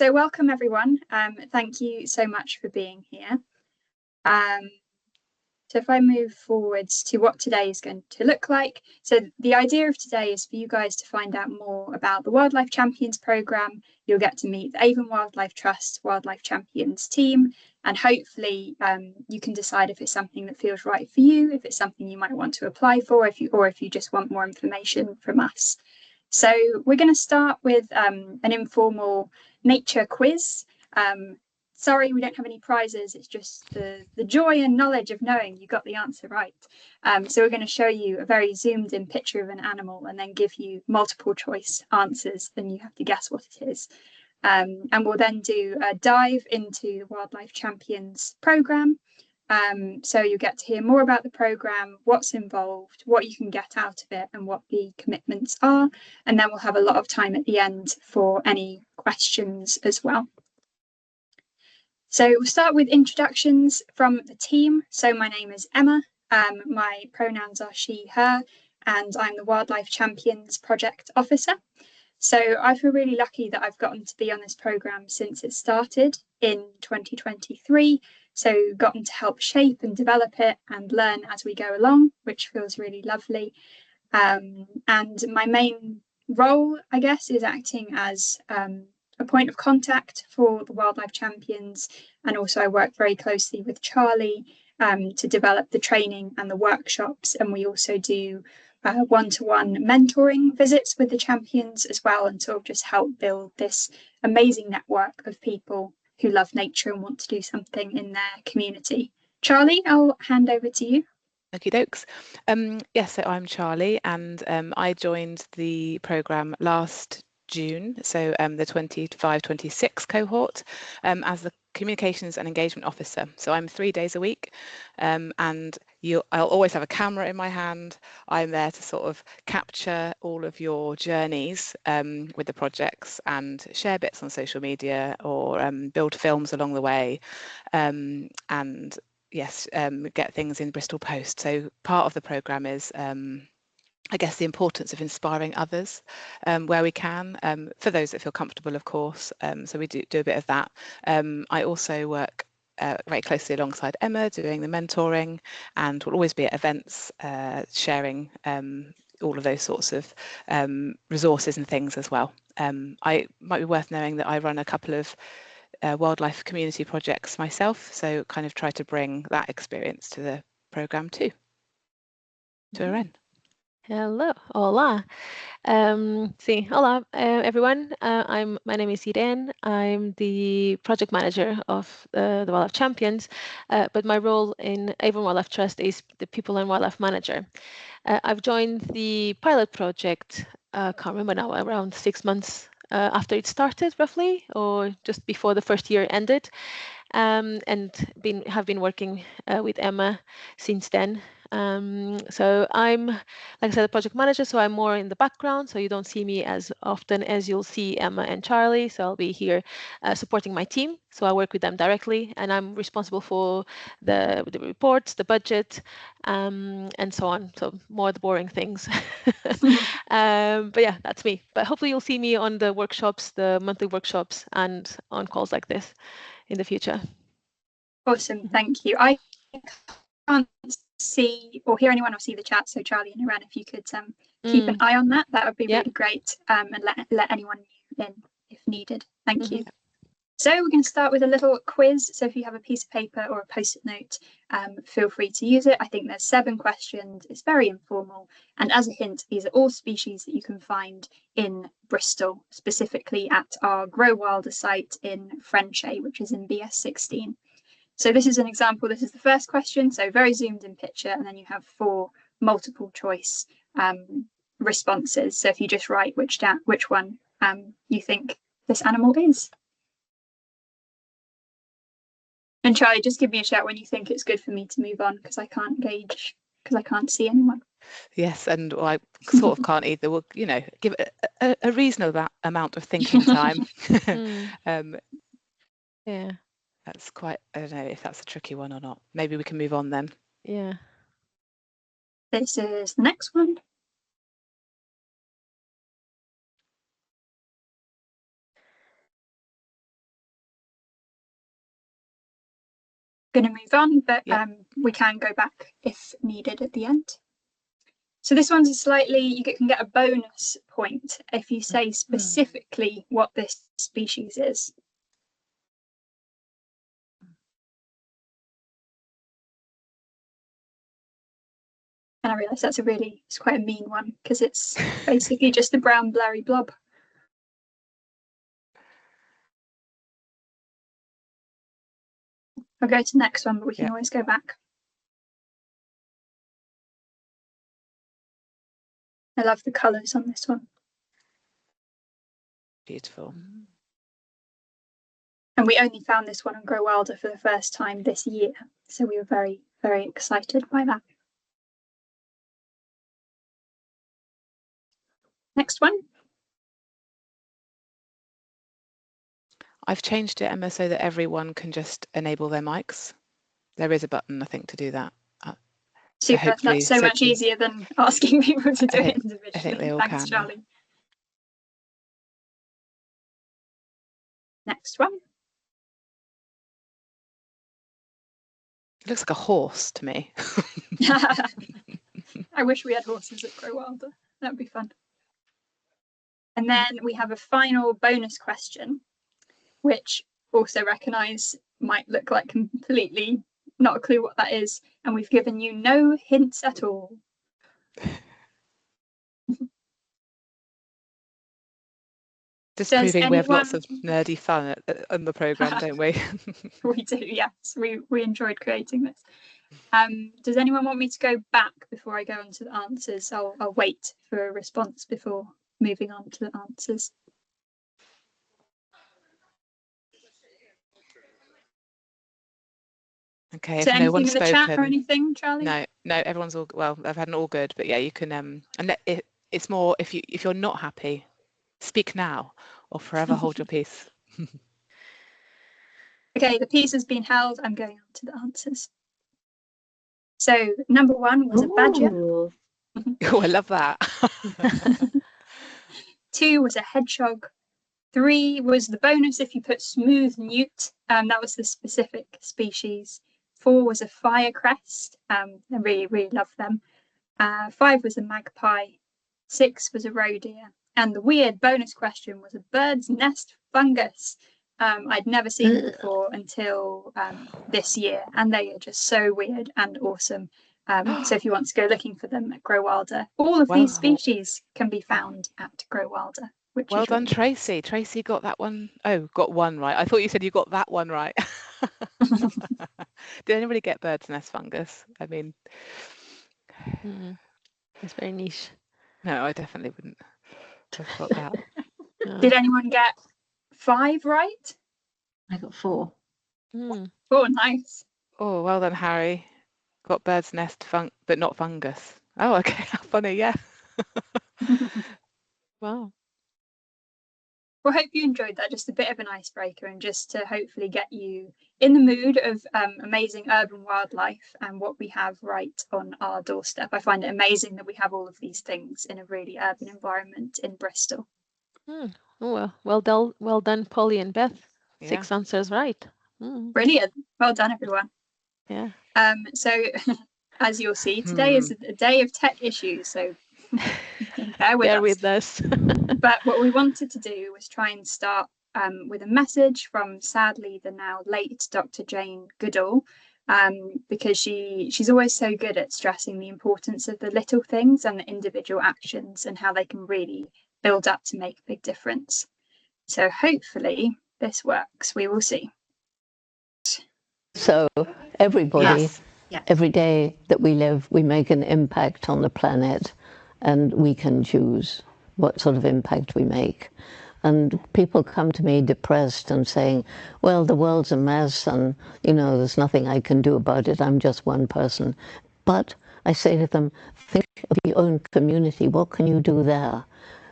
So welcome everyone. Thank you so much for being here. So if I move forwards to what today is going to look like. So the idea of today is for you guys to find out more about the Wildlife Champions programme. You'll get to meet the Avon Wildlife Trust Wildlife Champions team, and hopefully you can decide if it's something that feels right for you, if it's something you might want to apply for, if you just want more information from us. So we're going to start with an informal nature quiz. Sorry, we don't have any prizes. It's just the joy and knowledge of knowing you got the answer right. So we're going to show you a very zoomed in picture of an animal and then give you multiple choice answers, and you have to guess what it is. And we'll then do a dive into the Wildlife Champions programme. So you get to hear more about the programme, what's involved, what you can get out of it, and what the commitments are. And then we'll have a lot of time at the end for any questions as well. So we'll start with introductions from the team. So my name is Emma. My pronouns are she, her, and I'm the Wildlife Champions Project Officer. So I feel really lucky that I've gotten to be on this programme since it started in 2023. So gotten to help shape and develop it and learn as we go along, which feels really lovely. And my main role, I guess, is acting as a point of contact for the Wildlife Champions. And also I work very closely with Charlie to develop the training and the workshops. And we also do one-to-one mentoring visits with the champions as well, and sort of just help build this amazing network of people who love nature and want to do something in their community. Charlie, I'll hand over to you. Okie dokes. Yes, so I'm Charlie, and I joined the programme last June, so the 25-26 cohort, as the Communications and Engagement Officer. So I'm 3 days a week, and I'll always have a camera in my hand. I'm there to sort of capture all of your journeys with the projects and share bits on social media or build films along the way, and yes, get things in Bristol Post. So part of the programme is, I guess, the importance of inspiring others where we can, for those that feel comfortable, of course. So we do a bit of that. I also work very closely alongside Emma doing the mentoring, and will always be at events sharing all of those sorts of resources and things as well. I might be worth knowing that I run a couple of wildlife community projects myself, so kind of try to bring that experience to the programme too. To Irene. Hello, hola. Hola, everyone. My name is Irene. I'm the project manager of the Wildlife Champions, but my role in Avon Wildlife Trust is the People and Wildlife Manager. I've joined the pilot project, can't remember now, around 6 months after it started, roughly, or just before the first year ended, and have been working with Emma since then. So I'm, like I said, a project manager, so I'm more in the background, so you don't see me as often as you'll see Emma and Charlie. So I'll be here supporting my team. So I work with them directly, and I'm responsible for the reports, the budget, and so on. So more the boring things. But yeah, that's me. But hopefully you'll see me on the workshops, the monthly workshops, and on calls like this in the future. Awesome, thank you. I can't see or hear anyone or see the chat, so Charlie and Irene, if you could keep an eye on that, that would be really great, and let anyone in if needed. Thank you. So we're going to start with a little quiz. So if you have a piece of paper or a post-it note, feel free to use it. I think there's 7 questions. It's very informal. And as a hint, these are all species that you can find in Bristol, specifically at our Grow Wilder site in Frenchay, which is in BS16. So this is an example. This is the first question. So very zoomed in picture, and then you have 4 multiple choice responses. So if you just write which one you think this animal is. And Charlie, just give me a shout when you think it's good for me to move on, because I can't gauge, because I can't see anyone. Yes, and I sort of can't either. We'll, give it a reasonable amount of thinking time. Yeah. That's quite, I don't know if that's a tricky one or not. Maybe we can move on then. Yeah. This is the next one. going to move on, but Yeah. we can go back if needed at the end. So this one's you can get a bonus point if you say specifically what this species is. And I realise it's quite a mean one because it's basically just a brown blurry blob. I'll go to the next one, but we can always go back. I love the colours on this one. Beautiful. And we only found this one on Grow Wilder for the first time this year. So we were very, very excited by that. Next one. I've changed it, Emma, so that everyone can just enable their mics. There is a button, I think, to do that. Super. That's so much easier than asking people to do it individually. I think they all Thanks, can. Charlie. Next one. It looks like a horse to me. I wish we had horses at Grow Wilder. That would be fun. And then we have a final bonus question, which also recognise might look like completely not a clue what that is. And we've given you no hints at all. Just proving we have lots of nerdy fun on the programme, don't we? We do, yes. We enjoyed creating this. Does anyone want me to go back before I go on to the answers? I'll wait for a response before moving on to the answers. Okay, so if no one's in the spoken, chat or anything, Charlie? No, everyone's all well. I've had an all good, but yeah, you can. And it's more if you're not happy, speak now or forever hold your peace. Okay, the peace has been held. I'm going on to the answers. So number one was a badger. Oh, I love that. 2 was a hedgehog. 3 was the bonus if you put smooth newt. That was the specific species. 4 was a firecrest. I really, really love them. 5 was a magpie. 6 was a roe deer. And the weird bonus question was a bird's nest fungus. I'd never seen them before until this year, and they are just so weird and awesome. So if you want to go looking for them at Grow Wilder, all of these species can be found at Grow Wilder. Well done, Tracy. Tracy got that one. Oh, got one right. I thought you said you got that one right. Did anybody get bird's nest fungus? I mean, it's very niche. No, I definitely wouldn't have got that. Did anyone get 5 right? I got 4. Oh, nice. Oh, well done, Harry. Got bird's nest but not fungus. Oh, okay. How funny, yeah. Wow. Well, I hope you enjoyed that. Just a bit of an icebreaker, and just to hopefully get you in the mood of amazing urban wildlife and what we have right on our doorstep. I find it amazing that we have all of these things in a really urban environment in Bristol. Oh, well done, Polly and Beth. Yeah. 6 answers right. Brilliant. Well done, everyone. Yeah. So as you'll see, today is a day of tech issues, so bear with us. But what we wanted to do was try and start with a message from, sadly, the now late Dr. Jane Goodall, because she's always so good at stressing the importance of the little things and the individual actions and how they can really build up to make a big difference. So hopefully this works. We will see. So everybody, every day that we live, we make an impact on the planet, and we can choose what sort of impact we make. And people come to me depressed and saying, well, the world's a mess and, there's nothing I can do about it. I'm just one person. But I say to them, think of your own community. What can you do there?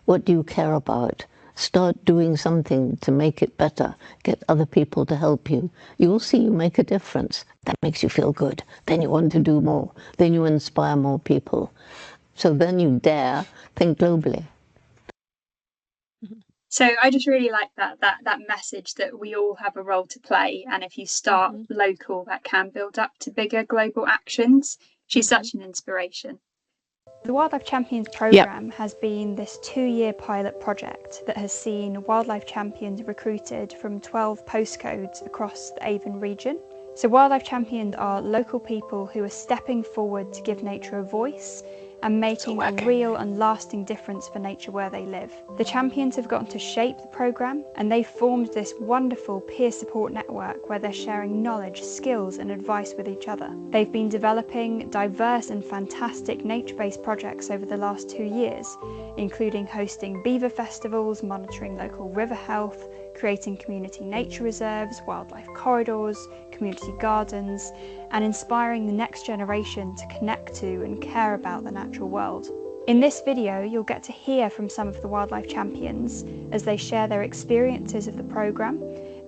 What do you care about? Start doing something to make it better. Get other people to help you. You'll see you make a difference. That makes you feel good. Then you want to do more. Then you inspire more people. So then you dare think globally. So I just really like that message that we all have a role to play, and if you start local, that can build up to bigger global actions. She's such an inspiration. The Wildlife Champions programme has been this 2-year pilot project that has seen wildlife champions recruited from 12 postcodes across the Avon region. So wildlife champions are local people who are stepping forward to give nature a voice and making a real and lasting difference for nature where they live. The champions have gotten to shape the programme, and they've formed this wonderful peer support network where they're sharing knowledge, skills and advice with each other. They've been developing diverse and fantastic nature-based projects over the last 2 years, including hosting beaver festivals, monitoring local river health, creating community nature reserves, wildlife corridors, community gardens, and inspiring the next generation to connect to and care about the natural world. In this video, you'll get to hear from some of the wildlife champions as they share their experiences of the programme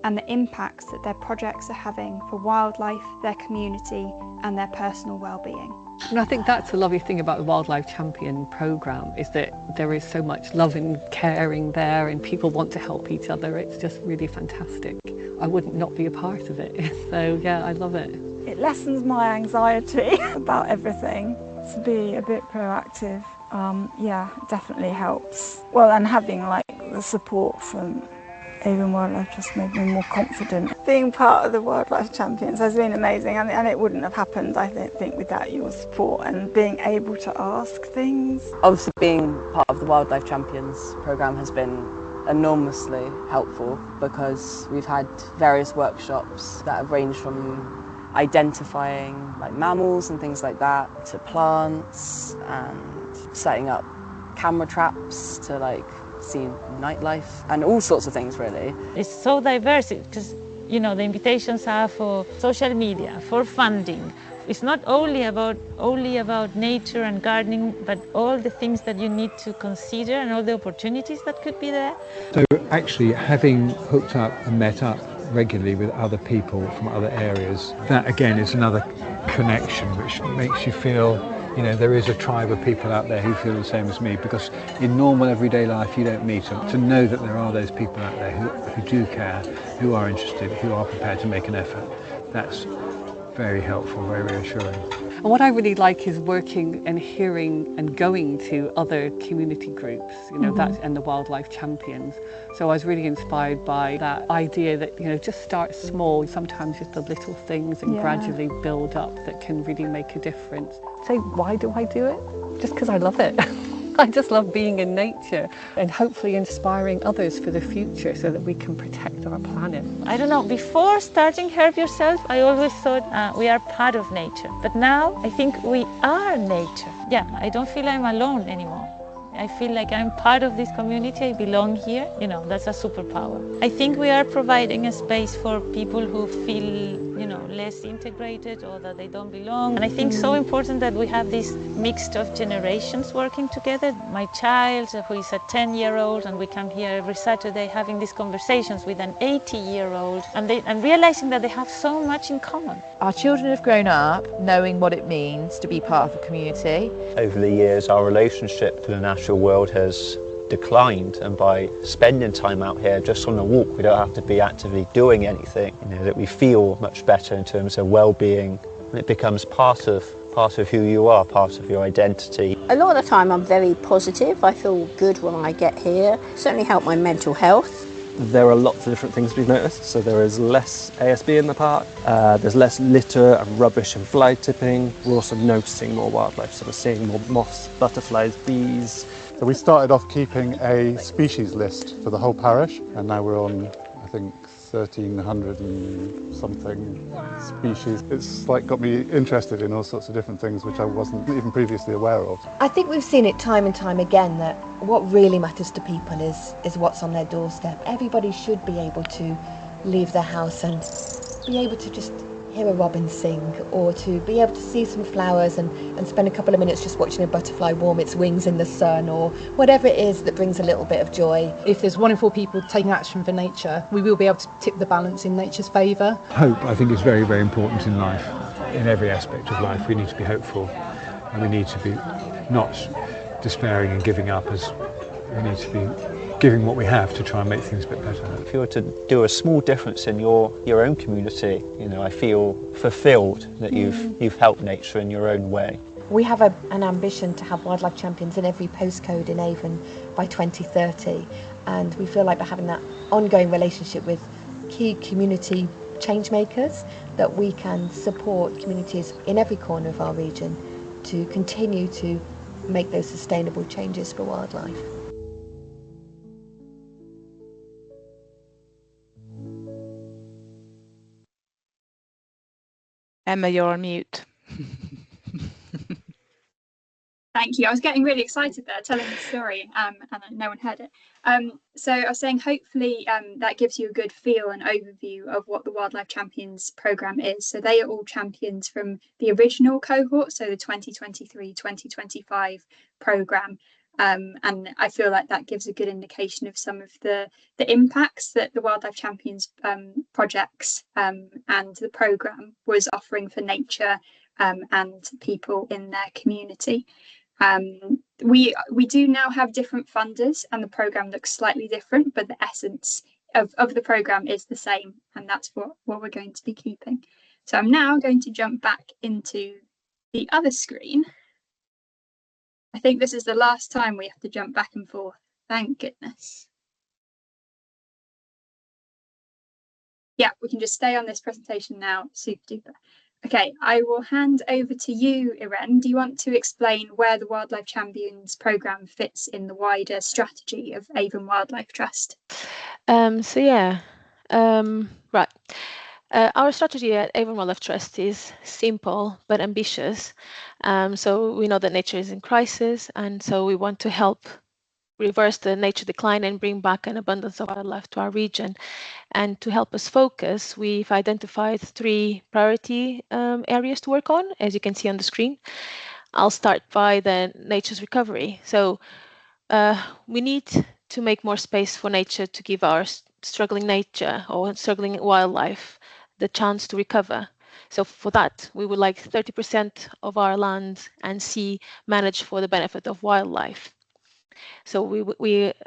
and the impacts that their projects are having for wildlife, their community, and their personal well-being. And I think that's the lovely thing about the Wildlife Champion programme, is that there is so much love and caring there, and people want to help each other. It's just really fantastic. I wouldn't not be a part of it. So yeah, I love it. It lessens my anxiety about everything. To be a bit proactive, yeah, definitely helps. Well, and having like the support from Avon Wildlife Trust made me more confident. Being part of the Wildlife Champions has been amazing, and it wouldn't have happened, I think, without your support and being able to ask things. Obviously, being part of the Wildlife Champions programme has been enormously helpful, because we've had various workshops that have ranged from identifying like mammals and things like that, to plants, and setting up camera traps to like see nightlife and all sorts of things really. It's so diverse because, you know, the invitations are for social media, for funding. It's not only about nature and gardening, but all the things that you need to consider and all the opportunities that could be there. So actually having hooked up and met up regularly with other people from other areas, that again is another connection which makes you feel, you know, there is a tribe of people out there who feel the same as me, because in normal everyday life you don't meet them. To know that there are those people out there who do care, who are interested, who are prepared to make an effort, that's very helpful, very reassuring. And what I really like is working and hearing and going to other community groups, you know, that and the Wildlife Champions. So I was really inspired by that idea that, you know, just start small, sometimes just the little things, and gradually build up, that can really make a difference. So why do I do it? Just because I love it. I just love being in nature and hopefully inspiring others for the future so that we can protect our planet. I don't know, before starting Help Yourself, I always thought we are part of nature. But now I think we are nature. Yeah, I don't feel I'm alone anymore. I feel like I'm part of this community, I belong here. You know, that's a superpower. I think we are providing a space for people who feel, you know, less integrated or that they don't belong. And I think so important that we have this mixed of generations working together. My child, who is a 10-year-old, and we come here every Saturday having these conversations with an 80-year-old, and realizing that they have so much in common. Our children have grown up knowing what it means to be part of a community. Over the years, our relationship to the natural world has declined, and by spending time out here just on a walk, we don't have to be actively doing anything, you know, that we feel much better in terms of well-being, and it becomes part of who you are, part of your identity. A lot of the time I'm very positive. I feel good when I get here. Certainly help my mental health. There are lots of different things we've noticed. So there is less ASB in the park, there's less litter and rubbish and fly tipping. We're also noticing more wildlife, so we're seeing more moths, butterflies, bees. So we started off keeping a species list for the whole parish, and now we're on, I think, 1,300 and something species. It's like got me interested in all sorts of different things which I wasn't even previously aware of. I think we've seen it time and time again that what really matters to people is what's on their doorstep. Everybody should be able to leave their house and be able to just hear a robin sing, or to be able to see some flowers and spend a couple of minutes just watching a butterfly warm its wings in the sun, or whatever it is that brings a little bit of joy. If there's 1 in 4 people taking action for nature, we will be able to tip the balance in nature's favour. Hope, I think, is very, very important in life. In every aspect of life, we need to be hopeful, and we need to be not despairing and giving up, as we need to be giving what we have to try and make things a bit better. If you were to do a small difference in your own community, I feel fulfilled that you've helped nature in your own way. We have an ambition to have wildlife champions in every postcode in Avon by 2030, and we feel like by having that ongoing relationship with key community change makers, that we can support communities in every corner of our region to continue to make those sustainable changes for wildlife. Emma, you're on mute. Thank you. I was getting really excited there telling the story and no one heard it. So I was saying hopefully that gives you a good feel and overview of what the Wildlife Champions programme is. So they are all champions from the original cohort, so the 2023-2025 programme. And I feel like that gives a good indication of some of the impacts that the Wildlife Champions projects and the programme was offering for nature and people in their community. We do now have different funders and the programme looks slightly different, but the essence of the programme is the same, and that's what we're going to be keeping. So I'm now going to jump back into the other screen. I think this is the last time we have to jump back and forth. Thank goodness. Yeah, we can just stay on this presentation now. Super duper. Okay, I will hand over to you, Irene. Do you want to explain where the Wildlife Champions programme fits in the wider strategy of Avon Wildlife Trust? Right. Our strategy at Avon Wildlife Trust is simple but ambitious. So we know that nature is in crisis, and so we want to help reverse the nature decline and bring back an abundance of wildlife to our region. And to help us focus, we've identified 3 priority areas to work on, as you can see on the screen. I'll start by the nature's recovery. So we need to make more space for nature to give our struggling nature or struggling wildlife the chance to recover. So for that, we would like 30% of our land and sea managed for the benefit of wildlife. So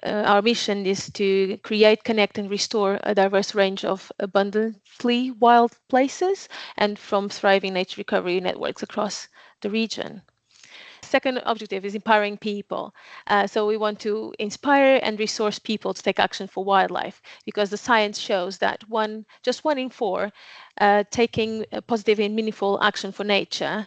our mission is to create, connect, and restore a diverse range of abundantly wild places and from thriving nature recovery networks across the region. Second objective is empowering people. So we want to inspire and resource people to take action for wildlife, because the science shows that just one in 4 taking a positive and meaningful action for nature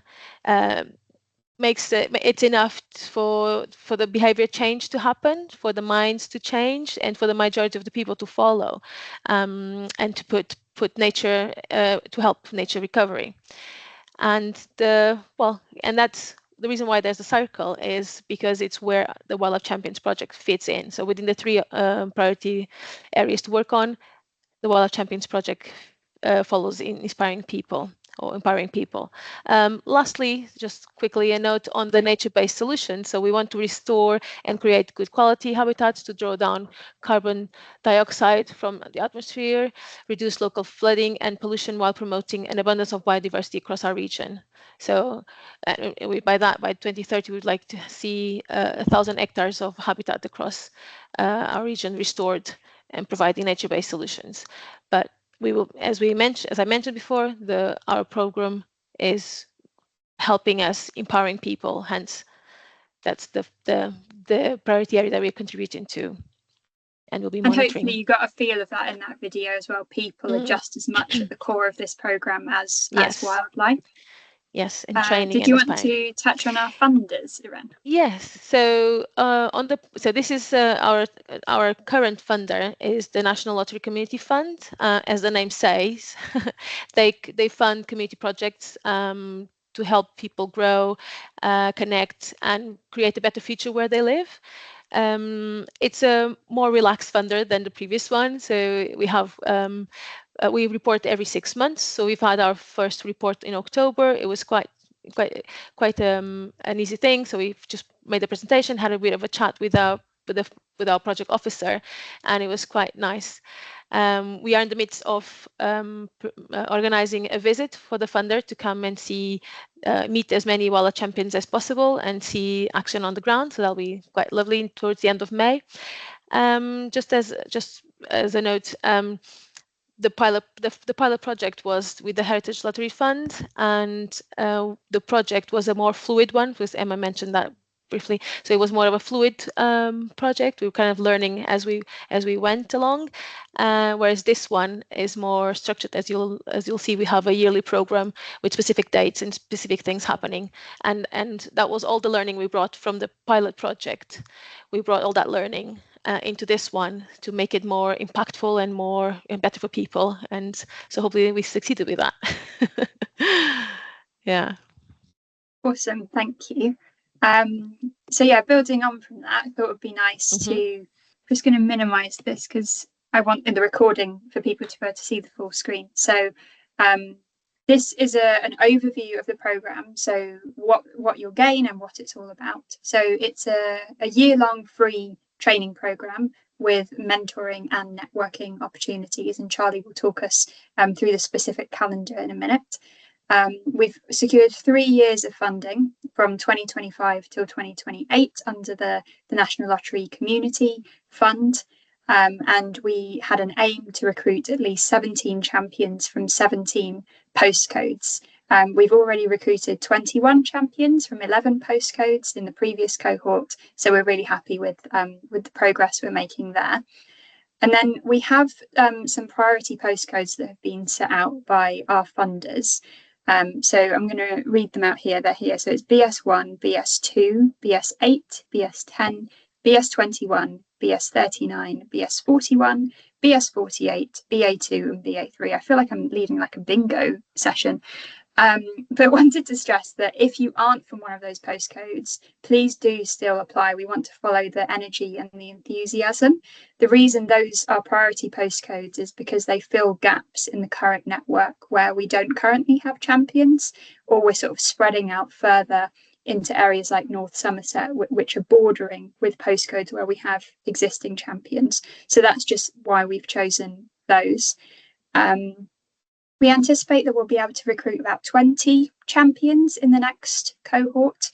makes it's enough for the behavior change to happen, for the minds to change, and for the majority of the people to follow, and to put nature to help nature recovery. And that's the reason why there's a circle, is because it's where the Wildlife Champions project fits in. So within the 3 priority areas to work on, the Wildlife Champions project follows in inspiring people. Lastly, just quickly a note on the nature-based solution. So we want to restore and create good quality habitats to draw down carbon dioxide from the atmosphere, reduce local flooding and pollution while promoting an abundance of biodiversity across our region. So by 2030, we'd like to see 1,000 hectares of habitat across our region restored and providing nature-based solutions. But we will, as I mentioned before, our program is helping us empowering people. Hence, that's the priority area that we're contributing to, and we'll be monitoring. And hopefully you got a feel of that in that video as well. People are just as much at the core of this program as wildlife. Yes, and training. Did you want to touch on our funders, Irene? Yes. So this is our current funder is the National Lottery Community Fund. As the name says, they fund community projects to help people grow, connect, and create a better future where they live. It's a more relaxed funder than the previous one. So we have we report every 6 months. So we've had our first report in October. It was quite an easy thing. So we've just made a presentation, had a bit of a chat with our project officer, and it was quite nice. We are in the midst of organizing a visit for the funder to come and meet as many wildlife champions as possible and see action on the ground. So that'll be quite lovely towards the end of May. Just as a note, the pilot project was with the Heritage Lottery Fund, and the project was a more fluid one, because Emma mentioned that briefly. So it was more of a fluid project. We were kind of learning as we went along, whereas this one is more structured. As you'll see, we have a yearly program with specific dates and specific things happening, and that was all the learning we brought from the pilot project. We brought all that learning into this one to make it more impactful and better for people, and so hopefully we succeeded with that. Yeah. Awesome, thank you. So yeah, building on from that, I thought it would be nice to, just going to minimize this because I want in the recording for people to be able to see the full screen. So this is an overview of the program, so what you'll gain and what it's all about. So it's a year-long free training program with mentoring and networking opportunities, and Charlie will talk us through the specific calendar in a minute. We've secured 3 years of funding from 2025 till 2028 under the National Lottery Community Fund. And we had an aim to recruit at least 17 champions from 17 postcodes. We've already recruited 21 champions from 11 postcodes in the previous cohort, so we're really happy with the progress we're making there. And then we have some priority postcodes that have been set out by our funders. So I'm going to read them out here. They're here. So it's BS1, BS2, BS8, BS10, BS21, BS39, BS41, BS48, BA2, and BA3. I feel like I'm leading like a bingo session. But wanted to stress that if you aren't from one of those postcodes, please do still apply. We want to follow the energy and the enthusiasm. The reason those are priority postcodes is because they fill gaps in the current network where we don't currently have champions, or we're sort of spreading out further into areas like North Somerset, which are bordering with postcodes where we have existing champions. So that's just why we've chosen those. We anticipate that we'll be able to recruit about 20 champions in the next cohort.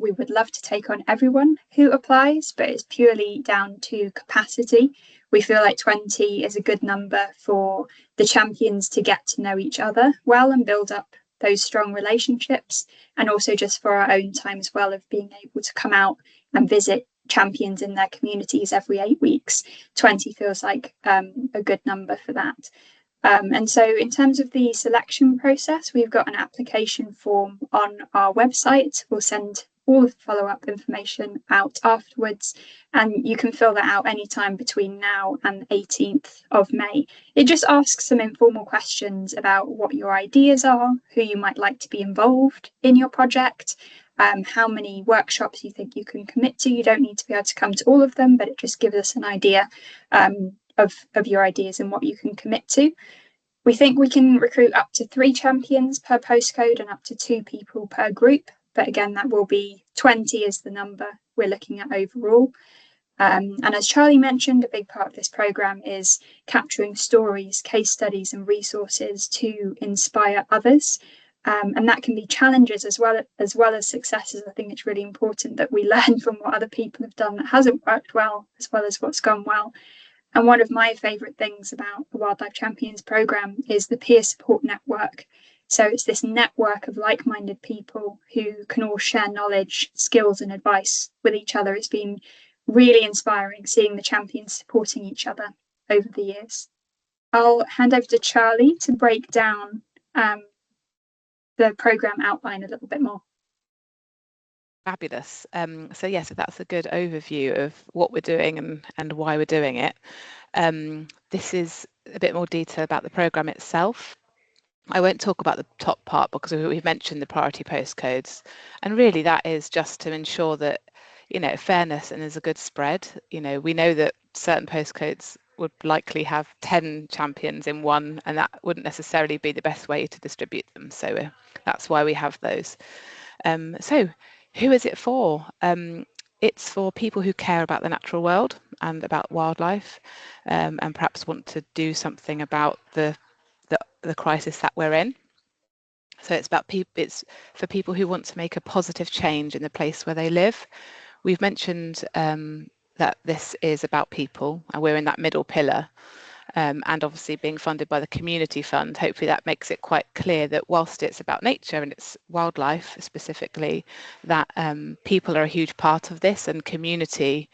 We would love to take on everyone who applies, but it's purely down to capacity. We feel like 20 is a good number for the champions to get to know each other well and build up those strong relationships, and also just for our own time as well of being able to come out and visit champions in their communities every 8 weeks. 20 feels like a good number for that. And so in terms of the selection process, we've got an application form on our website. We'll send all of the follow-up information out afterwards, and you can fill that out anytime between now and the 18th of May. It just asks some informal questions about what your ideas are, who you might like to be involved in your project, how many workshops you think you can commit to. You don't need to be able to come to all of them, but it just gives us an idea of your ideas and what you can commit to. We think we can recruit up to 3 champions per postcode and up to 2 people per group. But again, that will be 20 is the number we're looking at overall. And as Charlie mentioned, a big part of this programme is capturing stories, case studies and resources to inspire others. And that can be challenges as well as successes. I think it's really important that we learn from what other people have done that hasn't worked well, as well as what's gone well. And one of my favourite things about the Wildlife Champions programme is the peer support network. So it's this network of like-minded people who can all share knowledge, skills and advice with each other. It's been really inspiring seeing the champions supporting each other over the years. I'll hand over to Charlie to break down the programme outline a little bit more. Fabulous. So yes, that's a good overview of what we're doing and why we're doing it. This is a bit more detail about the programme itself. I won't talk about the top part because we've mentioned the priority postcodes, and really that is just to ensure that, you know, fairness and there's a good spread. You know, we know that certain postcodes would likely have 10 champions in one, and that wouldn't necessarily be the best way to distribute them. So that's why we have those. So who is it for? It's for people who care about the natural world and about wildlife, and perhaps want to do something about the crisis that we're in. So it's about it's for people who want to make a positive change in the place where they live. We've mentioned that this is about people, and we're in that middle pillar. And obviously being funded by the community fund, hopefully that makes it quite clear that whilst it's about nature and it's wildlife specifically, that people are a huge part of this, and community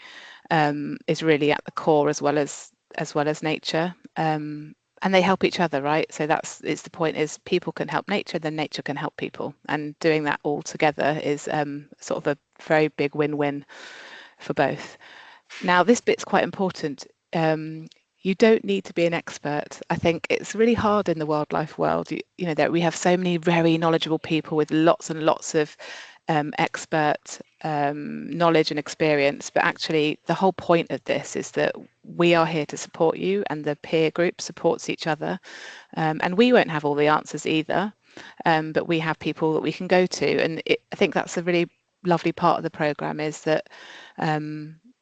is really at the core as well as nature. And they help each other, right? So it's the point is people can help nature, then nature can help people, and doing that all together is sort of a very big win-win for both. Now, this bit's quite important. You don't need to be an expert. I think it's really hard in the wildlife world. You know that we have so many very knowledgeable people with lots and lots of expert knowledge and experience, but actually the whole point of this is that we are here to support you, and the peer group supports each other, and we won't have all the answers either, but we have people that we can go to, and I think that's a really lovely part of the program, is that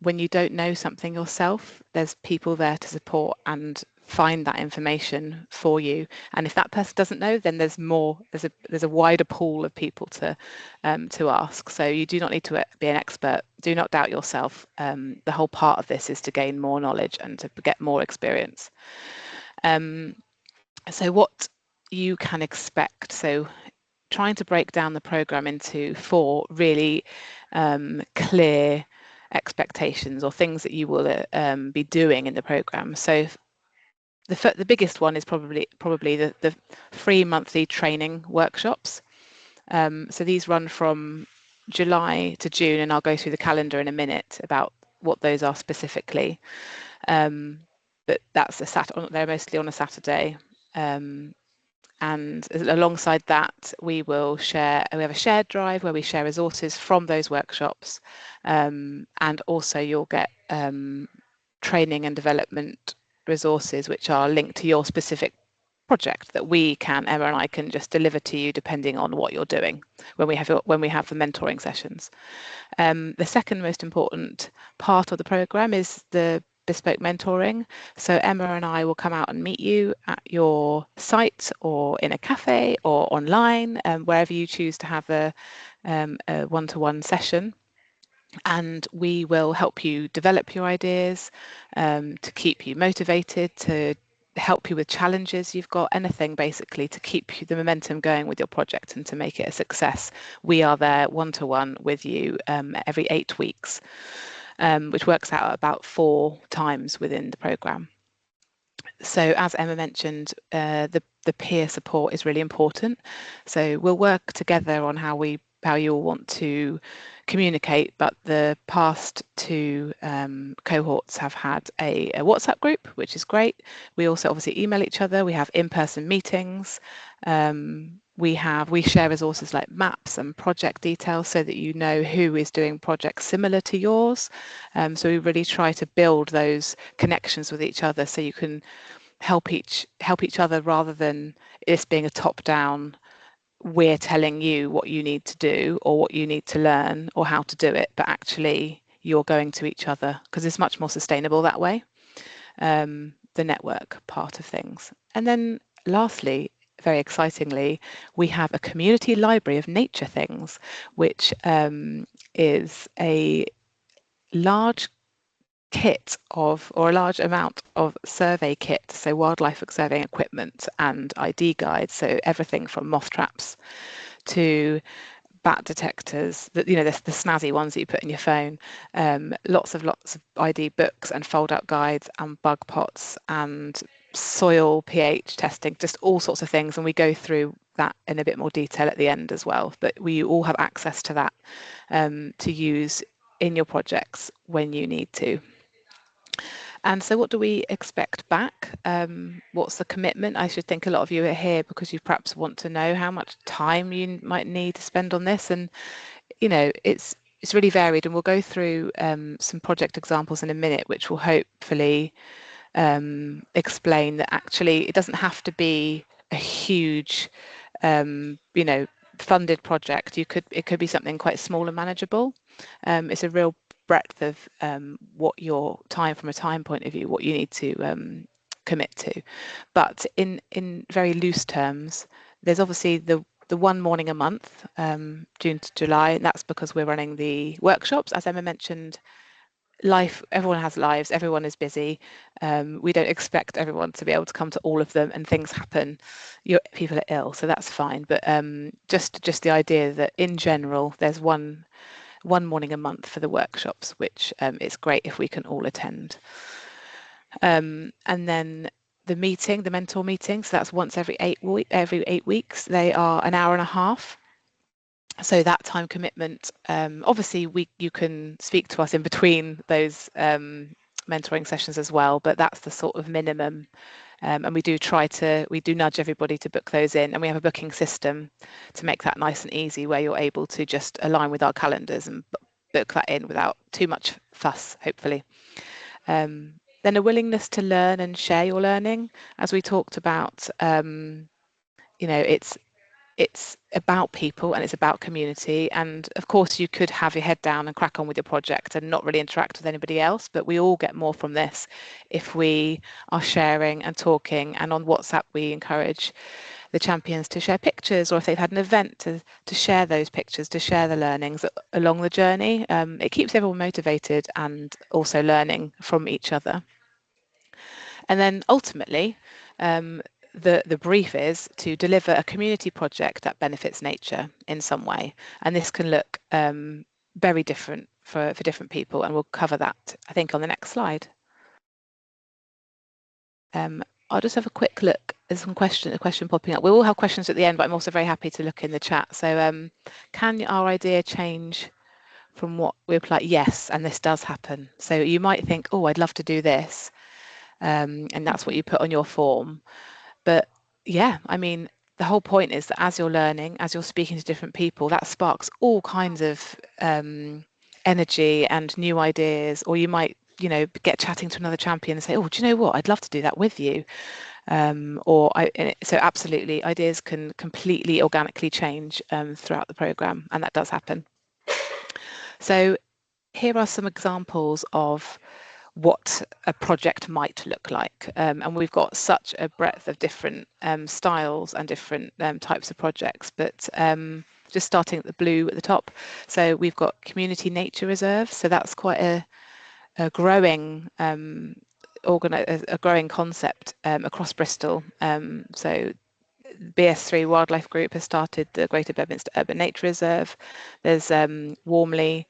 when you don't know something yourself, there's people there to support and find that information for you. And if that person doesn't know, then there's a wider pool of people to ask. So you do not need to be an expert. Do not doubt yourself. The whole part of this is to gain more knowledge and to get more experience. So what you can expect. So trying to break down the program into 4 really clear expectations, or things that you will be doing in the program. So the biggest one is probably the free monthly training workshops. So these run from July to June, and I'll go through the calendar in a minute about what those are specifically. But that's they're mostly on a Saturday. And alongside that, we have a shared drive where we share resources from those workshops, and also you'll get training and development resources which are linked to your specific project that Emma and I can just deliver to you depending on what you're doing when we have the mentoring sessions. The second most important part of the program is the bespoke mentoring. So Emma and I will come out and meet you at your site, or in a cafe, or online, wherever you choose to have a one-to-one session. And we will help you develop your ideas, to keep you motivated, to help you with challenges you've got, anything basically to keep the momentum going with your project and to make it a success. We are there one-to-one with you every 8 weeks. Which works out about 4 times within the programme. So as Emma mentioned, the peer support is really important. So we'll work together on how you all want to communicate, but the past 2 cohorts have had a WhatsApp group, which is great. We also obviously email each other. We have in-person meetings. We share resources like maps and project details so that you know who is doing projects similar to yours. So we really try to build those connections with each other so you can help each other, rather than this being a top-down, we're telling you what you need to do or what you need to learn or how to do it, but actually you're going to each other, because it's much more sustainable that way, the network part of things. And then lastly, very excitingly, we have a community library of nature things, which is a large kit or a large amount of survey kit, so wildlife surveying equipment and ID guides, so everything from moth traps to bat detectors, the snazzy ones that you put in your phone, lots of ID books and fold-out guides and bug pots and soil pH testing, just all sorts of things, and we go through that in a bit more detail at the end as well. But we all have access to that to use in your projects when you need to. And so what do we expect back? What's the commitment? I should think a lot of you are here because you perhaps want to know how much time you might need to spend on this. And, it's really varied. And we'll go through some project examples in a minute, which will hopefully explain that actually it doesn't have to be a huge, funded project. It could be something quite small and manageable. It's a real breadth of what your time, from a time point of view, what you need to commit to. But in very loose terms, there's obviously the one morning a month, June to July, and that's because we're running the workshops. As Emma mentioned, life, everyone has lives, everyone is busy. We don't expect everyone to be able to come to all of them, and things happen. People are ill, so that's fine. But just the idea that in general, there's one morning a month for the workshops, which it's great if we can all attend. And then the mentor meeting, so that's once every 8 weeks. They are an hour and a half. So that time commitment, obviously you can speak to us in between those mentoring sessions as well, but that's the sort of minimum. And we do nudge everybody to book those in, and we have a booking system to make that nice and easy, where you're able to just align with our calendars and book that in without too much fuss, hopefully. Then a willingness to learn and share your learning, as we talked about. It's about people and it's about community, and of course you could have your head down and crack on with your project and not really interact with anybody else, but we all get more from this if we are sharing and talking. And on WhatsApp we encourage the champions to share pictures, or if they've had an event, to share those pictures, to share the learnings along the journey. It keeps everyone motivated and also learning from each other. And then ultimately, the brief is to deliver a community project that benefits nature in some way. And this can look very different for different people, and we'll cover that, I think, on the next slide. I'll just have a quick look. There's a question popping up. We will have questions at the end, but I'm also very happy to look in the chat. So can our idea change from what we apply? Yes, and this does happen. So you might think, oh, I'd love to do this. And that's what you put on your form. But yeah, I mean, the whole point is that as you're learning, as you're speaking to different people, that sparks all kinds of energy and new ideas. Or you might, get chatting to another champion and say, oh, do you know what? I'd love to do that with you. So absolutely, ideas can completely organically change throughout the programme, and that does happen. So here are some examples of what a project might look like, and we've got such a breadth of different styles and different types of projects, but just starting at the blue at the top. So we've got community nature reserves, so that's quite a growing a growing concept across Bristol. So BS3 Wildlife Group has started the Greater Bedminster Urban Nature Reserve. There's Warmley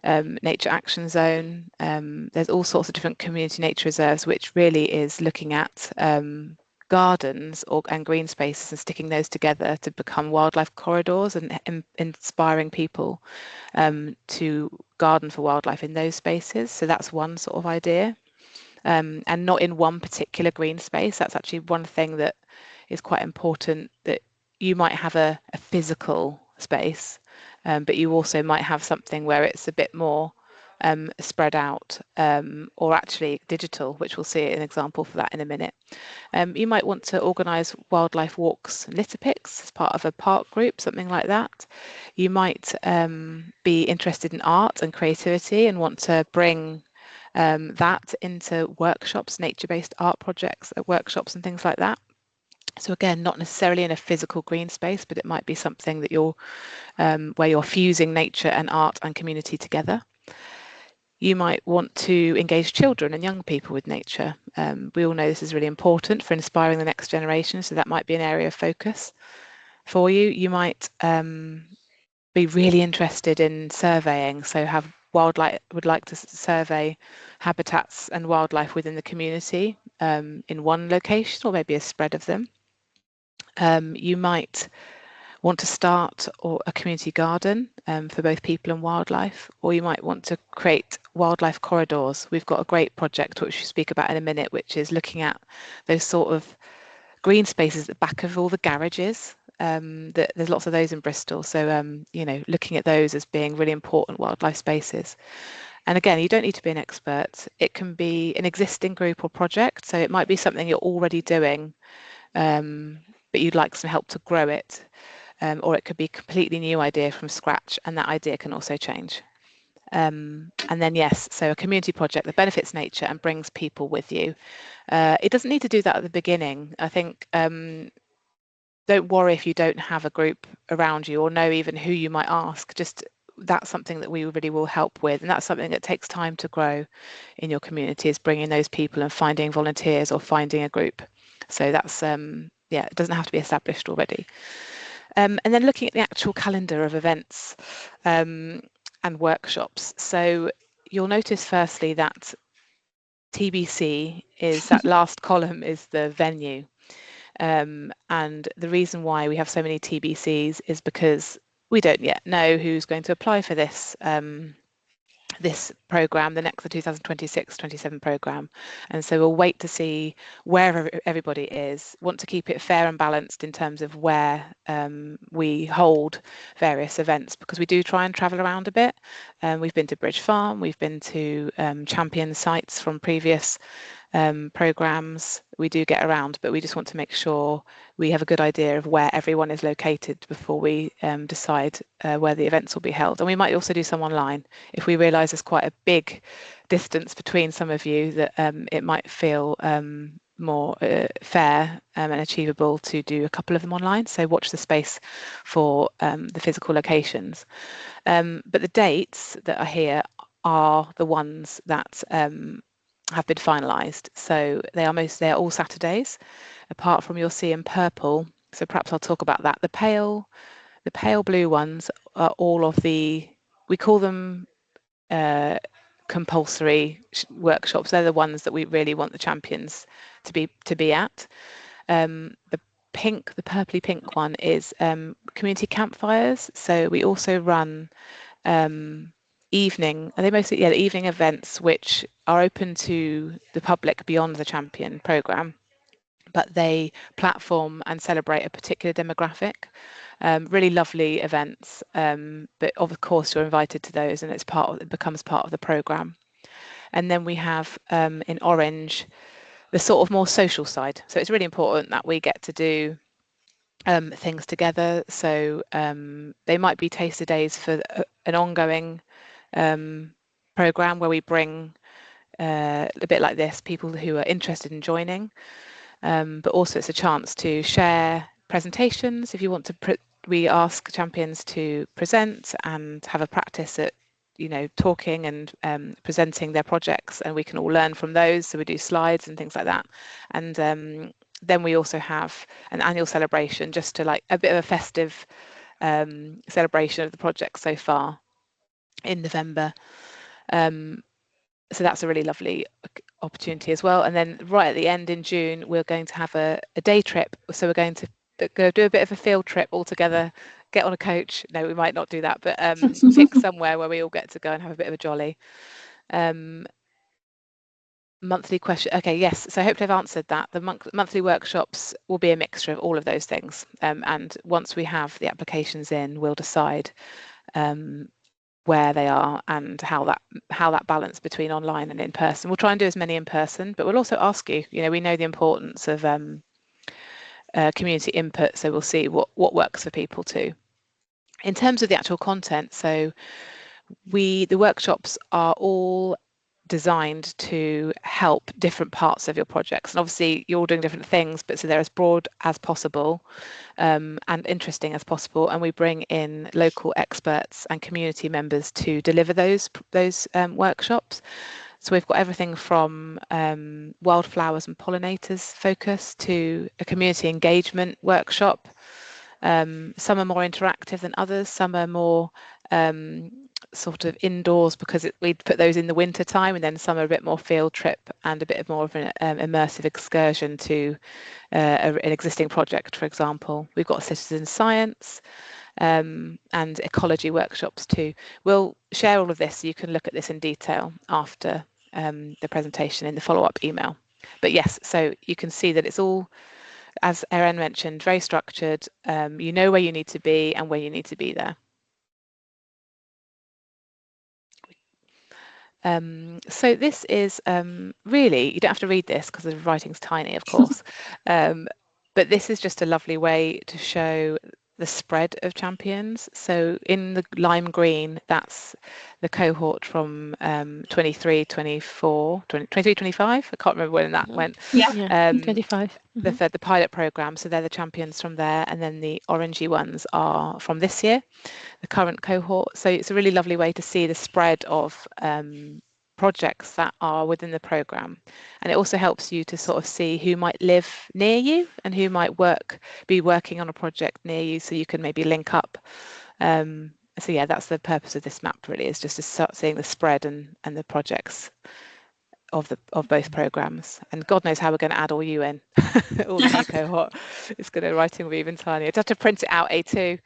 Nature Action Zone. There's all sorts of different community nature reserves, which really is looking at gardens and green spaces and sticking those together to become wildlife corridors, and inspiring people to garden for wildlife in those spaces. So that's one sort of idea. And not in one particular green space. That's actually one thing that is quite important, that you might have a physical space, but you also might have something where it's a bit more spread out, or actually digital, which we'll see an example for that in a minute. You might want to organise wildlife walks and litter picks as part of a park group, something like that. You might be interested in art and creativity and want to bring that into workshops, nature-based art projects, workshops and things like that. So again, not necessarily in a physical green space, but it might be something that you're where you're fusing nature and art and community together. You might want to engage children and young people with nature. We all know this is really important for inspiring the next generation, so that might be an area of focus for you. You might be really interested in surveying, so would like to survey habitats and wildlife within the community in one location, or maybe a spread of them. You might want to start a community garden for both people and wildlife, or you might want to create wildlife corridors. We've got a great project which we'll speak about in a minute, which is looking at those sort of green spaces at the back of all the garages. There's lots of those in Bristol, so looking at those as being really important wildlife spaces. And again, you don't need to be an expert. It can be an existing group or project, so it might be something you're already doing, but you'd like some help to grow it, or it could be a completely new idea from scratch, and that idea can also change. And then yes, so a community project that benefits nature and brings people with you. It doesn't need to do that at the beginning. I think don't worry if you don't have a group around you or know even who you might ask. Just that's something that we really will help with, and that's something that takes time to grow in your community, is bringing those people and finding volunteers or finding a group. So that's yeah, it doesn't have to be established already. And then looking at the actual calendar of events and workshops. So you'll notice firstly that TBC is that last column is the venue. And the reason why we have so many TBCs is because we don't yet know who's going to apply for this this program, the 2026-27 program, and so we'll wait to see where everybody is. Want to keep it fair and balanced in terms of where we hold various events, because we do try and travel around a bit. We've been to Bridge Farm, we've been to champion sites from previous programs. We do get around, but we just want to make sure we have a good idea of where everyone is located before we decide where the events will be held. And we might also do some online if we realise there's quite a big distance between some of you, that it might feel more fair and achievable to do a couple of them online. So watch the space for the physical locations. But the dates that are here are the ones that have been finalised. So they're all Saturdays, apart from, you'll see in purple, so perhaps I'll talk about that. The pale blue ones are all of the, we call them compulsory workshops. They're the ones that we really want the champions to be at. The purpley pink one is community campfires. So we also run evening events which are open to the public beyond the champion program, but they platform and celebrate a particular demographic. Really lovely events, but of course you're invited to those, and it becomes part of the program. And then we have in orange the sort of more social side. So it's really important that we get to do things together. So they might be taster days for an ongoing program where we bring a bit like this, people who are interested in joining, but also it's a chance to share presentations. If you want to, we ask champions to present and have a practice at talking and presenting their projects, and we can all learn from those. So we do slides and things like that. And then we also have an annual celebration, just to like a bit of a festive celebration of the project so far in November. So that's a really lovely opportunity as well. And then right at the end in June, we're going to have a day trip. So we're going to go do a bit of a field trip all together, get on a coach. No, we might not do that, but pick somewhere where we all get to go and have a bit of a jolly. Monthly question. Okay, yes. So I hope I've answered that. The monthly workshops will be a mixture of all of those things. And once we have the applications in, we'll decide where they are and how that balance between online and in person. We'll try and do as many in person, but we'll also ask you. We know the importance of community input, so we'll see what works for people too. In terms of the actual content, so the workshops are all designed to help different parts of your projects, and obviously you're all doing different things, but so they're as broad as possible and interesting as possible, and we bring in local experts and community members to deliver those workshops. So we've got everything from wildflowers and pollinators focus to a community engagement workshop. Some are more interactive than others, some are more sort of indoors because we'd put those in the winter time, and then some are a bit more field trip and a bit more of an immersive excursion to an existing project, for example. We've got citizen science and ecology workshops too. We'll share all of this so you can look at this in detail after the presentation in the follow-up email. But yes, so you can see that it's all, as Erin mentioned, very structured. You know where you need to be and when you need to be there. So this is really, you don't have to read this because the writing's tiny, of course, but this is just a lovely way to show the spread of champions. So in the lime green, that's the cohort from 23, 24, 23, 25. I can't remember when that went. Yeah, 25. The pilot program. So they're the champions from there. And then the orangey ones are from this year, the current cohort. So it's a really lovely way to see the spread of projects that are within the program, and it also helps you to sort of see who might live near you and who might be working on a project near you, so you can maybe link up. So yeah, that's the purpose of this map, really, is just to start seeing the spread and the projects of both programs. And God knows how we're going to add all you in, all the new cohort. It's going to writing will be even tinier. I'd have to print it out A2.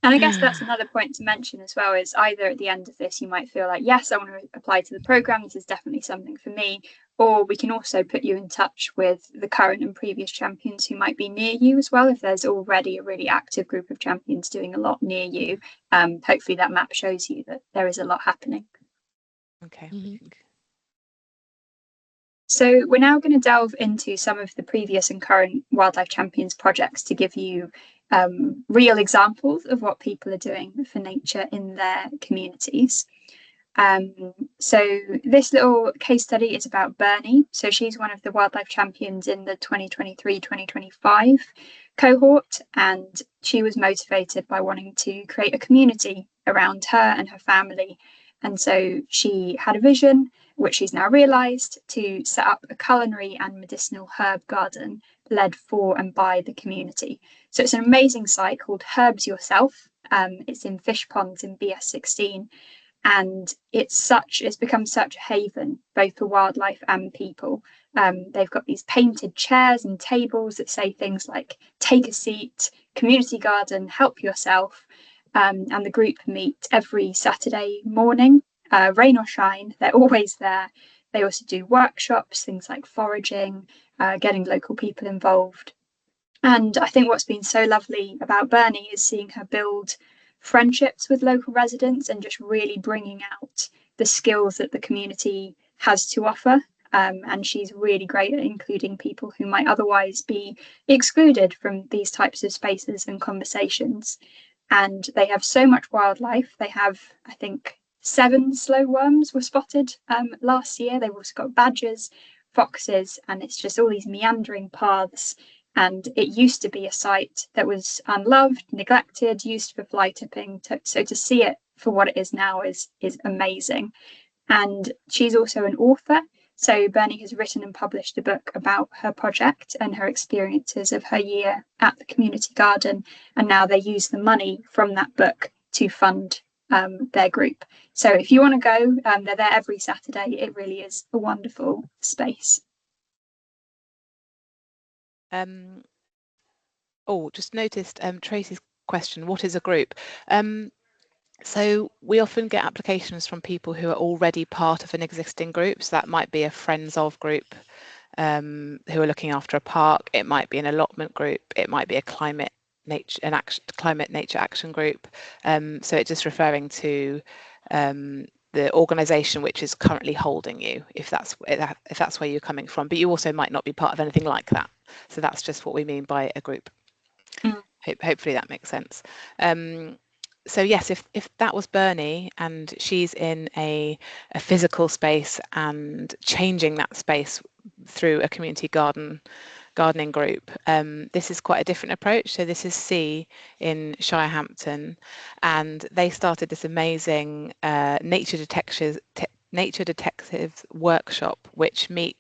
And I guess that's another point to mention as well, is either at the end of this you might feel like, yes, I want to apply to the programme, this is definitely something for me, or we can also put you in touch with the current and previous champions who might be near you as well. If there's already a really active group of champions doing a lot near you, hopefully that map shows you that there is a lot happening. Okay. So we're now going to delve into some of the previous and current Wildlife Champions projects to give you real examples of what people are doing for nature in their communities. So this little case study is about Bernie. So she's one of the Wildlife Champions in the 2023-2025 cohort, and she was motivated by wanting to create a community around her and her family. And so she had a vision, which she's now realised, to set up a culinary and medicinal herb garden led for and by the community. So it's an amazing site called Herbs Yourself. It's in fish ponds in BS16, and it's become such a haven both for wildlife and people. They've got these painted chairs and tables that say things like "take a seat," "community garden," "help yourself," and the group meet every Saturday morning, rain or shine, they're always there. They also do workshops, things like foraging, getting local people involved. And I think what's been so lovely about Bernie is seeing her build friendships with local residents and just really bringing out the skills that the community has to offer. And she's really great at including people who might otherwise be excluded from these types of spaces and conversations. And they have so much wildlife. They have, I think, 7 slow worms were spotted last year. They've also got badgers, foxes, and it's just all these meandering paths. And it used to be a site that was unloved, neglected, used for fly tipping. So to see it for what it is now is amazing. And she's also an author. So Bernie has written and published a book about her project and her experiences of her year at the community garden. And now they use the money from that book to fund their group. So if you want to go, they're there every Saturday. It really is a wonderful space. Just noticed Tracy's question, what is a group? So we often get applications from people who are already part of an existing group. So that might be a friends of group who are looking after a park. It might be an allotment group. It might be a climate nature action group. So it's just referring to the organisation which is currently holding you, if that's where you're coming from. But you also might not be part of anything like that. So that's just what we mean by a group. Hopefully that makes sense. So yes, if that was Bernie and she's in a physical space and changing that space through a community gardening group, this is quite a different approach. So this is C in Shirehampton, and they started this amazing nature detectives workshop, which meet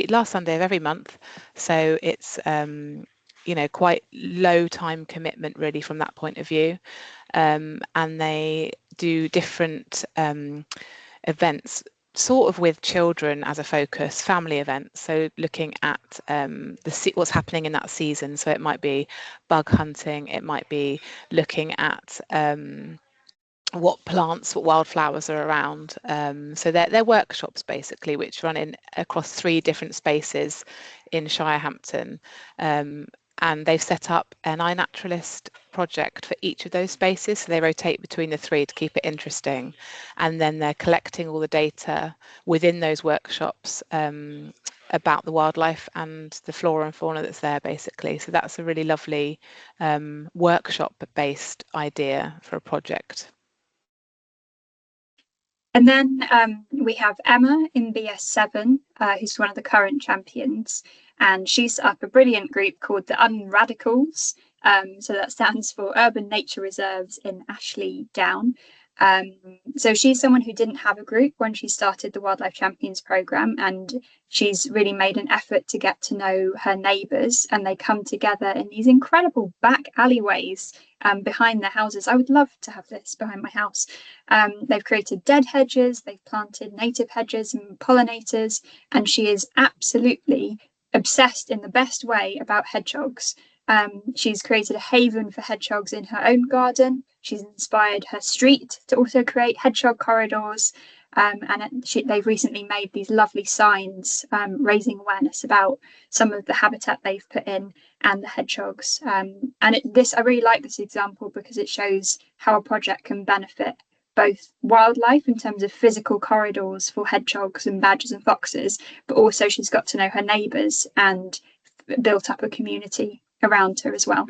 last Sunday of every month. So it's quite low time commitment really from that point of view. And they do different events sort of with children as a focus, family events, so looking at what's happening in that season. So it might be bug hunting, it might be looking at what wildflowers are around. So they're workshops basically, which run across 3 different spaces in Shirehampton. And they've set up an iNaturalist project for each of those spaces. So they rotate between the 3 to keep it interesting. And then they're collecting all the data within those workshops about the wildlife and the flora and fauna that's there, basically. So that's a really lovely workshop-based idea for a project. And then we have Emma in BS7, who's one of the current champions, and she set up a brilliant group called the Unradicals. So that stands for Urban Nature Reserves in Ashley Down. So she's someone who didn't have a group when she started the Wildlife Champions programme, and she's really made an effort to get to know her neighbours, and they come together in these incredible back alleyways behind their houses. I would love to have this behind my house. They've created dead hedges, they've planted native hedges and pollinators, and she is absolutely obsessed in the best way about hedgehogs. She's created a haven for hedgehogs in her own garden. She's inspired her street to also create hedgehog corridors. They've recently made these lovely signs raising awareness about some of the habitat they've put in and the hedgehogs. I really like this example because it shows how a project can benefit both wildlife in terms of physical corridors for hedgehogs and badgers and foxes, but also she's got to know her neighbours and built up a community around her as well.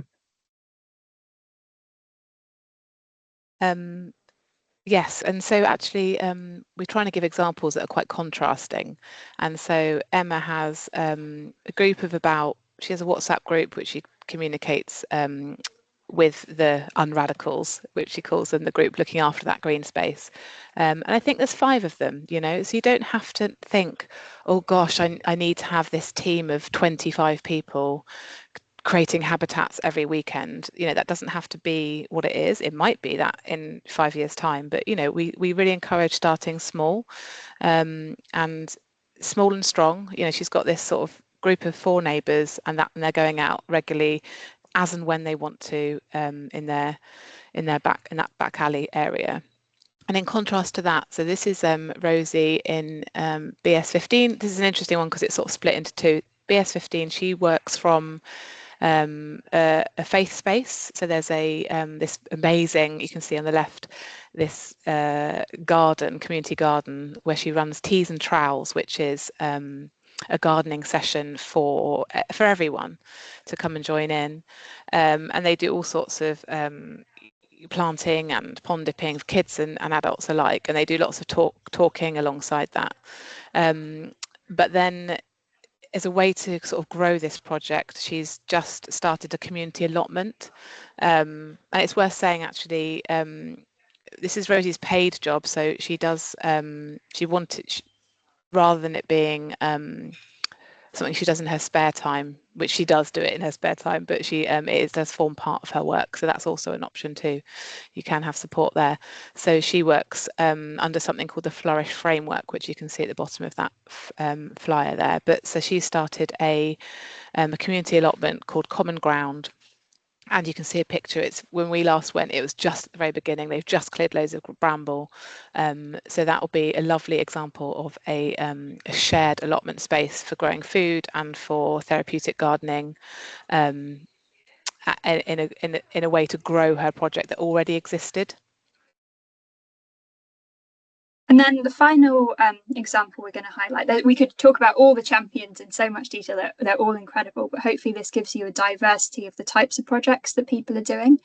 Yes, and so actually we're trying to give examples that are quite contrasting. And so Emma has a group of she has a WhatsApp group which she communicates with the Unradicals, which she calls them, the group looking after that green space. And I think there's 5 of them, so you don't have to think, oh gosh, I need to have this team of 25 people creating habitats every weekend. That doesn't have to be what it is. It might be that in 5 years' time, but we really encourage starting small, and small and strong. She's got this sort of group of 4 neighbours, and they're going out regularly as and when they want to in that back alley area. And in contrast to that, so this is Rosie in BS15. This is an interesting one because it's sort of split into 2. BS15, she works from a faith space. So there's this amazing, you can see on the left, this community garden where she runs Teas and Trowels, which is a gardening session for everyone to come and join in, and they do all sorts of planting and pond dipping for kids and adults alike, and they do lots of talking alongside that. But then, as a way to sort of grow this project, she's just started a community allotment, and it's worth saying actually, this is Rosie's paid job, so she does rather than it being something she does in her spare time, which she does do it in her spare time, but it does form part of her work, so that's also an option too. You can have support there. So she works under something called the Flourish Framework, which you can see at the bottom of that flyer there. But so she started a community allotment called Common Ground. And you can see a picture. It's when we last went, it was just at the very beginning. They've just cleared loads of bramble. So that will be a lovely example of a shared allotment space for growing food and for therapeutic gardening, in a way to grow her project that already existed. And then the final example we're going to highlight, we could talk about all the champions in so much detail, they're all incredible, but hopefully this gives you a diversity of the types of projects that people are doing.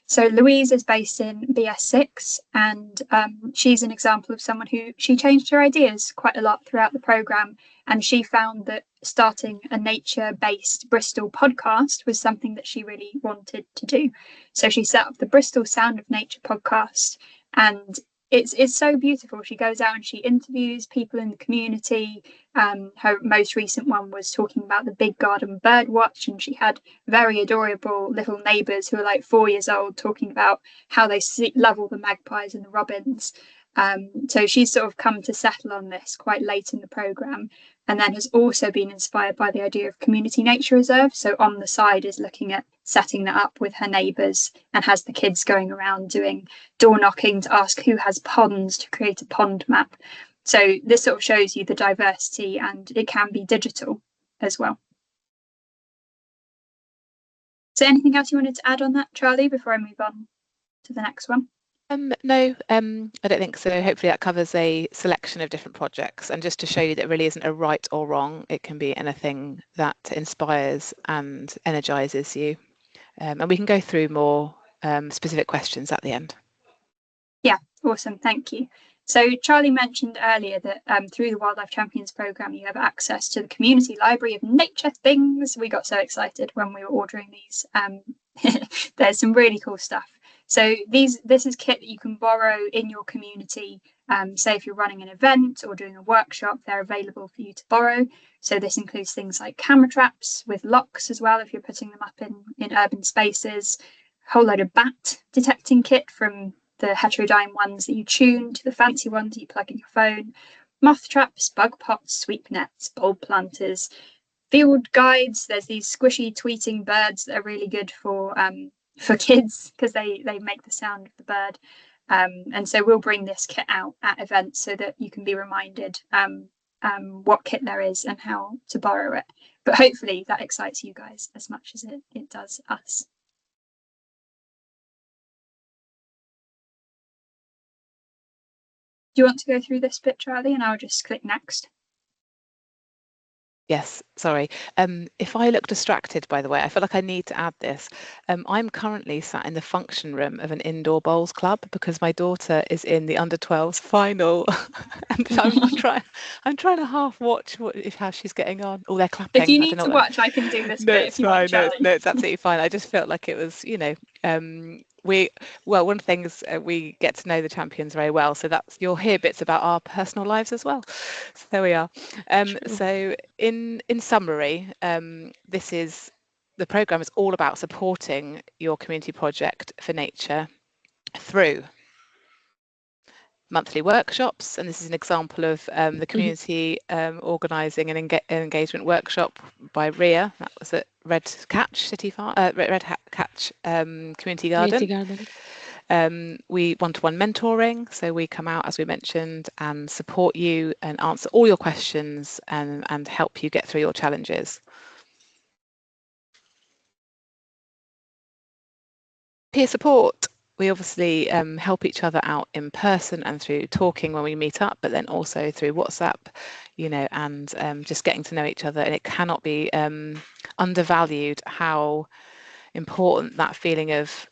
So Louise is based in BS6, and she's an example of someone who she changed her ideas quite a lot throughout the programme, and she found that starting a nature-based Bristol podcast was something that she really wanted to do. So she set up the Bristol Sound of Nature podcast, and it's so beautiful. She goes out and she interviews people in the community. Her most recent one was talking about the Big Garden Bird Watch, and she had very adorable little neighbours who are like 4 years old talking about how they love all the magpies and the robins. So she's sort of come to settle on this quite late in the programme, and then has also been inspired by the idea of community nature reserve. So on the side is looking at setting that up with her neighbours, and has the kids going around doing door knocking to ask who has ponds to create a pond map. So this sort of shows you the diversity, and it can be digital as well. So anything else you wanted to add on that, Charlie, before I move on to the next one? No, I don't think so. Hopefully that covers a selection of different projects, and just to show you that it really isn't a right or wrong. It can be anything that inspires and energizes you. And we can go through more specific questions at the end. Yeah, awesome, thank you. So Charlie mentioned earlier that through the Wildlife Champions programme, you have access to the community library of nature things. We got so excited when we were ordering these. There's some really cool stuff. So this is kit that you can borrow in your community. Say if you're running an event or doing a workshop, they're available for you to borrow. So this includes things like camera traps with locks as well, if you're putting them up in urban spaces. A whole load of bat detecting kit, from the heterodyne ones that you tune to the fancy ones that you plug in your phone. Moth traps, bug pots, sweep nets, bulb planters, field guides. There's these squishy tweeting birds that are really good for kids because they make the sound of the bird. And so we'll bring this kit out at events so that you can be reminded what kit there is and how to borrow it. But hopefully that excites you guys as much as it does us. Do you want to go through this bit, Charlie, and I'll just click next? Yes, sorry. If I look distracted, by the way, I feel like I need to add this. I'm currently sat in the function room of an indoor bowls club because my daughter is in the under-12s final, and I'm trying to half watch how she's getting on. Oh, they're clapping. If you need to watch, I can do this bit if you want, Charlie. No, it's absolutely fine. I just felt like it was, one of the things we get to know the champions very well, so you'll hear bits about our personal lives as well. So there we are. So in summary, the programme is all about supporting your community project for nature through monthly workshops, and this is an example of the community organising an engagement workshop by Ria. That was at Red Catch Community Garden. We one-to-one mentoring, so we come out, as we mentioned, and support you and answer all your questions and help you get through your challenges. Peer support. We obviously help each other out in person and through talking when we meet up, but then also through WhatsApp, and just getting to know each other. And it cannot be undervalued how important that feeling of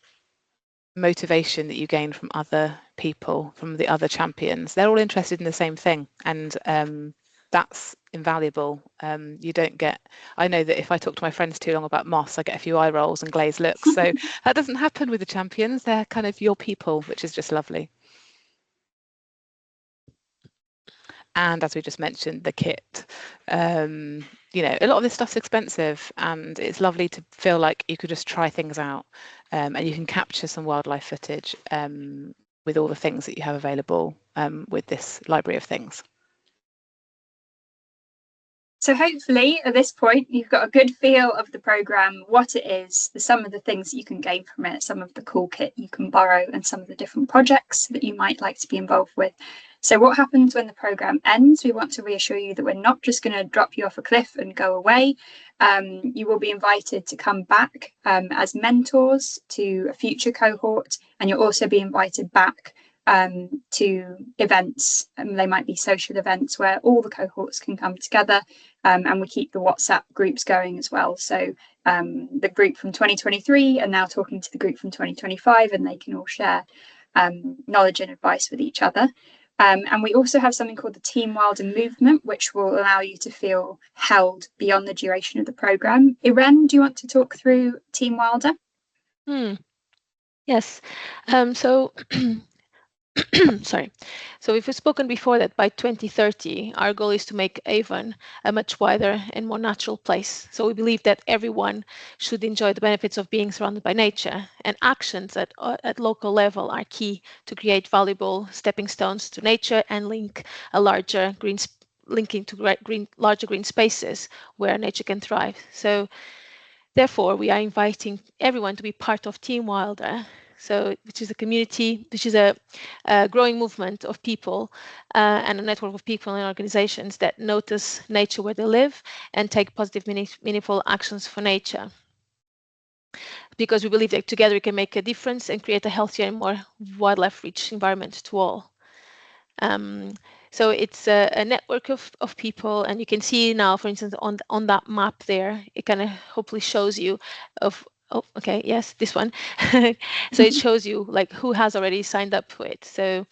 motivation that you gain from other people, from the other champions. They're all interested in the same thing, and that's invaluable. You don't get, I know that if I talk to my friends too long about moths, I get a few eye rolls and glazed looks. So that doesn't happen with the champions. They're kind of your people, which is just lovely. And as we just mentioned, the kit, a lot of this stuff's expensive, and it's lovely to feel like you could just try things out, and you can capture some wildlife footage with all the things that you have available with this library of things. So hopefully at this point you've got a good feel of the programme, what it is, some of the things that you can gain from it, some of the cool kit you can borrow, and some of the different projects that you might like to be involved with. So what happens when the programme ends? We want to reassure you that we're not just going to drop you off a cliff and go away. You will be invited to come back as mentors to a future cohort, and you'll also be invited back to events. They might be social events where all the cohorts can come together, and we keep the WhatsApp groups going as well. So the group from 2023 are now talking to the group from 2025, and they can all share knowledge and advice with each other. And we also have something called the Team Wilder movement, which will allow you to feel held beyond the duration of the programme. Irene, do you want to talk through Team Wilder? Yes. Sorry. So we've spoken before that by 2030, our goal is to make Avon a much wider and more natural place. So we believe that everyone should enjoy the benefits of being surrounded by nature, and actions at local level are key to create valuable stepping stones to nature and link a larger linking to larger green spaces where nature can thrive. So therefore, we are inviting everyone to be part of Team Wilder, which is a community, which is a growing movement of people and a network of people and organizations that notice nature where they live and take positive, meaningful actions for nature. because we believe that together we can make a difference and create a healthier and more wildlife-rich environment to all. So it's a network of people, and you can see now, for instance, on that map there, it kind of hopefully shows you of, oh, okay, yes, this one. So it shows you like who has already signed up for it. So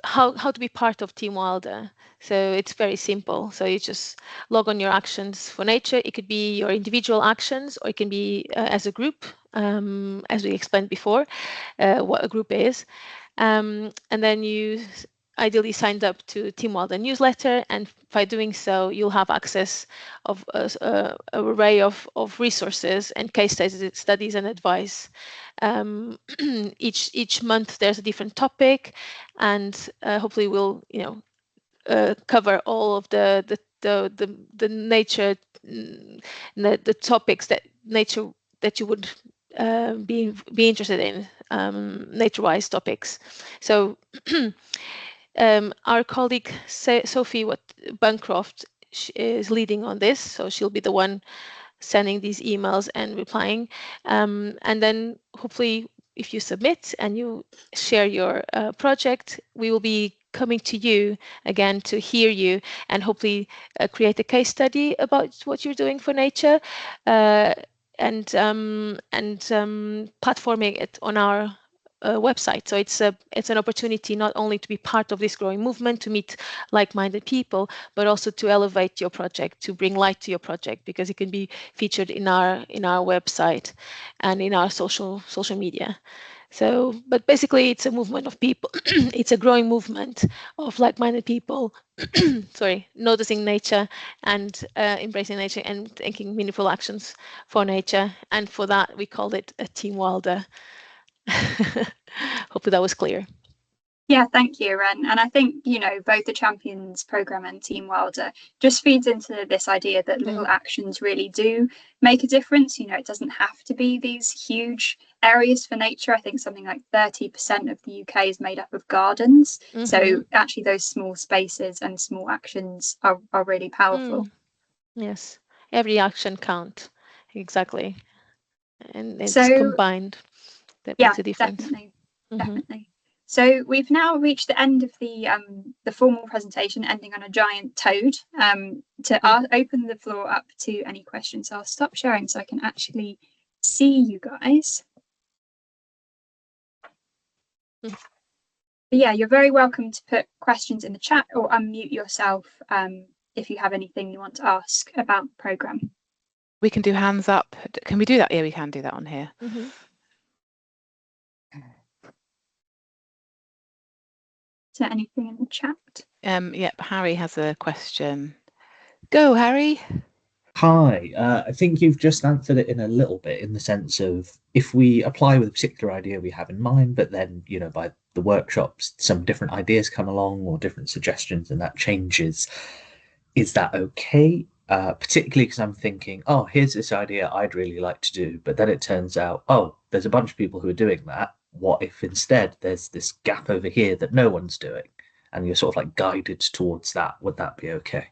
how to be part of Team Wilder. So it's very simple. So you just log on your actions for nature. It could be your individual actions, or it can be as a group, as we explained before, what a group is. And then you ideally signed up to Team Wilder newsletter, and by doing so, you'll have access of an array of resources and case studies and advice. Each month there's a different topic, and hopefully we'll cover all of the nature, the topics that you would be interested in, nature-wise topics. So our colleague Sophie Bancroft is leading on this, so she'll be the one sending these emails and replying, and then hopefully if you submit and you share your project, we will be coming to you again to hear you and hopefully create a case study about what you're doing for nature, and platforming it on our website. So it's an opportunity not only to be part of this growing movement, to meet like-minded people, but also to elevate your project, to bring light to your project, because it can be featured in our website and in our social media. So, but basically it's a movement of people. It's a growing movement of like-minded people, sorry, noticing nature and embracing nature and taking meaningful actions for nature. And for that, we called it a Team Wilder. Hopefully that was clear. Yeah, thank you, Ren. And I think, both the Champions Programme and Team Wilder just feeds into this idea that little actions really do make a difference. It doesn't have to be these huge areas for nature. I think something like 30% of the UK is made up of gardens. So actually those small spaces and small actions are really powerful. Yes, every action counts. Exactly. And it's combined that makes a difference. Definitely. So we've now reached the end of the formal presentation, ending on a giant toad. To open the floor up to any questions, I'll stop sharing so I can actually see you guys. But yeah, you're very welcome to put questions in the chat or unmute yourself if you have anything you want to ask about the programme. We can do hands up. Can we do that? Yeah, we can do that on here. Is there anything in the chat? Yep, Harry has a question. Go, Harry. Hi, I think you've just answered it in a little bit, in the sense of if we apply with a particular idea we have in mind, but then, by the workshops, some different ideas come along or different suggestions and that changes, is that okay? Particularly because I'm thinking, oh, here's this idea I'd really like to do, but then it turns out, oh, there's a bunch of people who are doing that. What if instead there's this gap over here that no one's doing, and you're sort of like guided towards that? Would that be okay?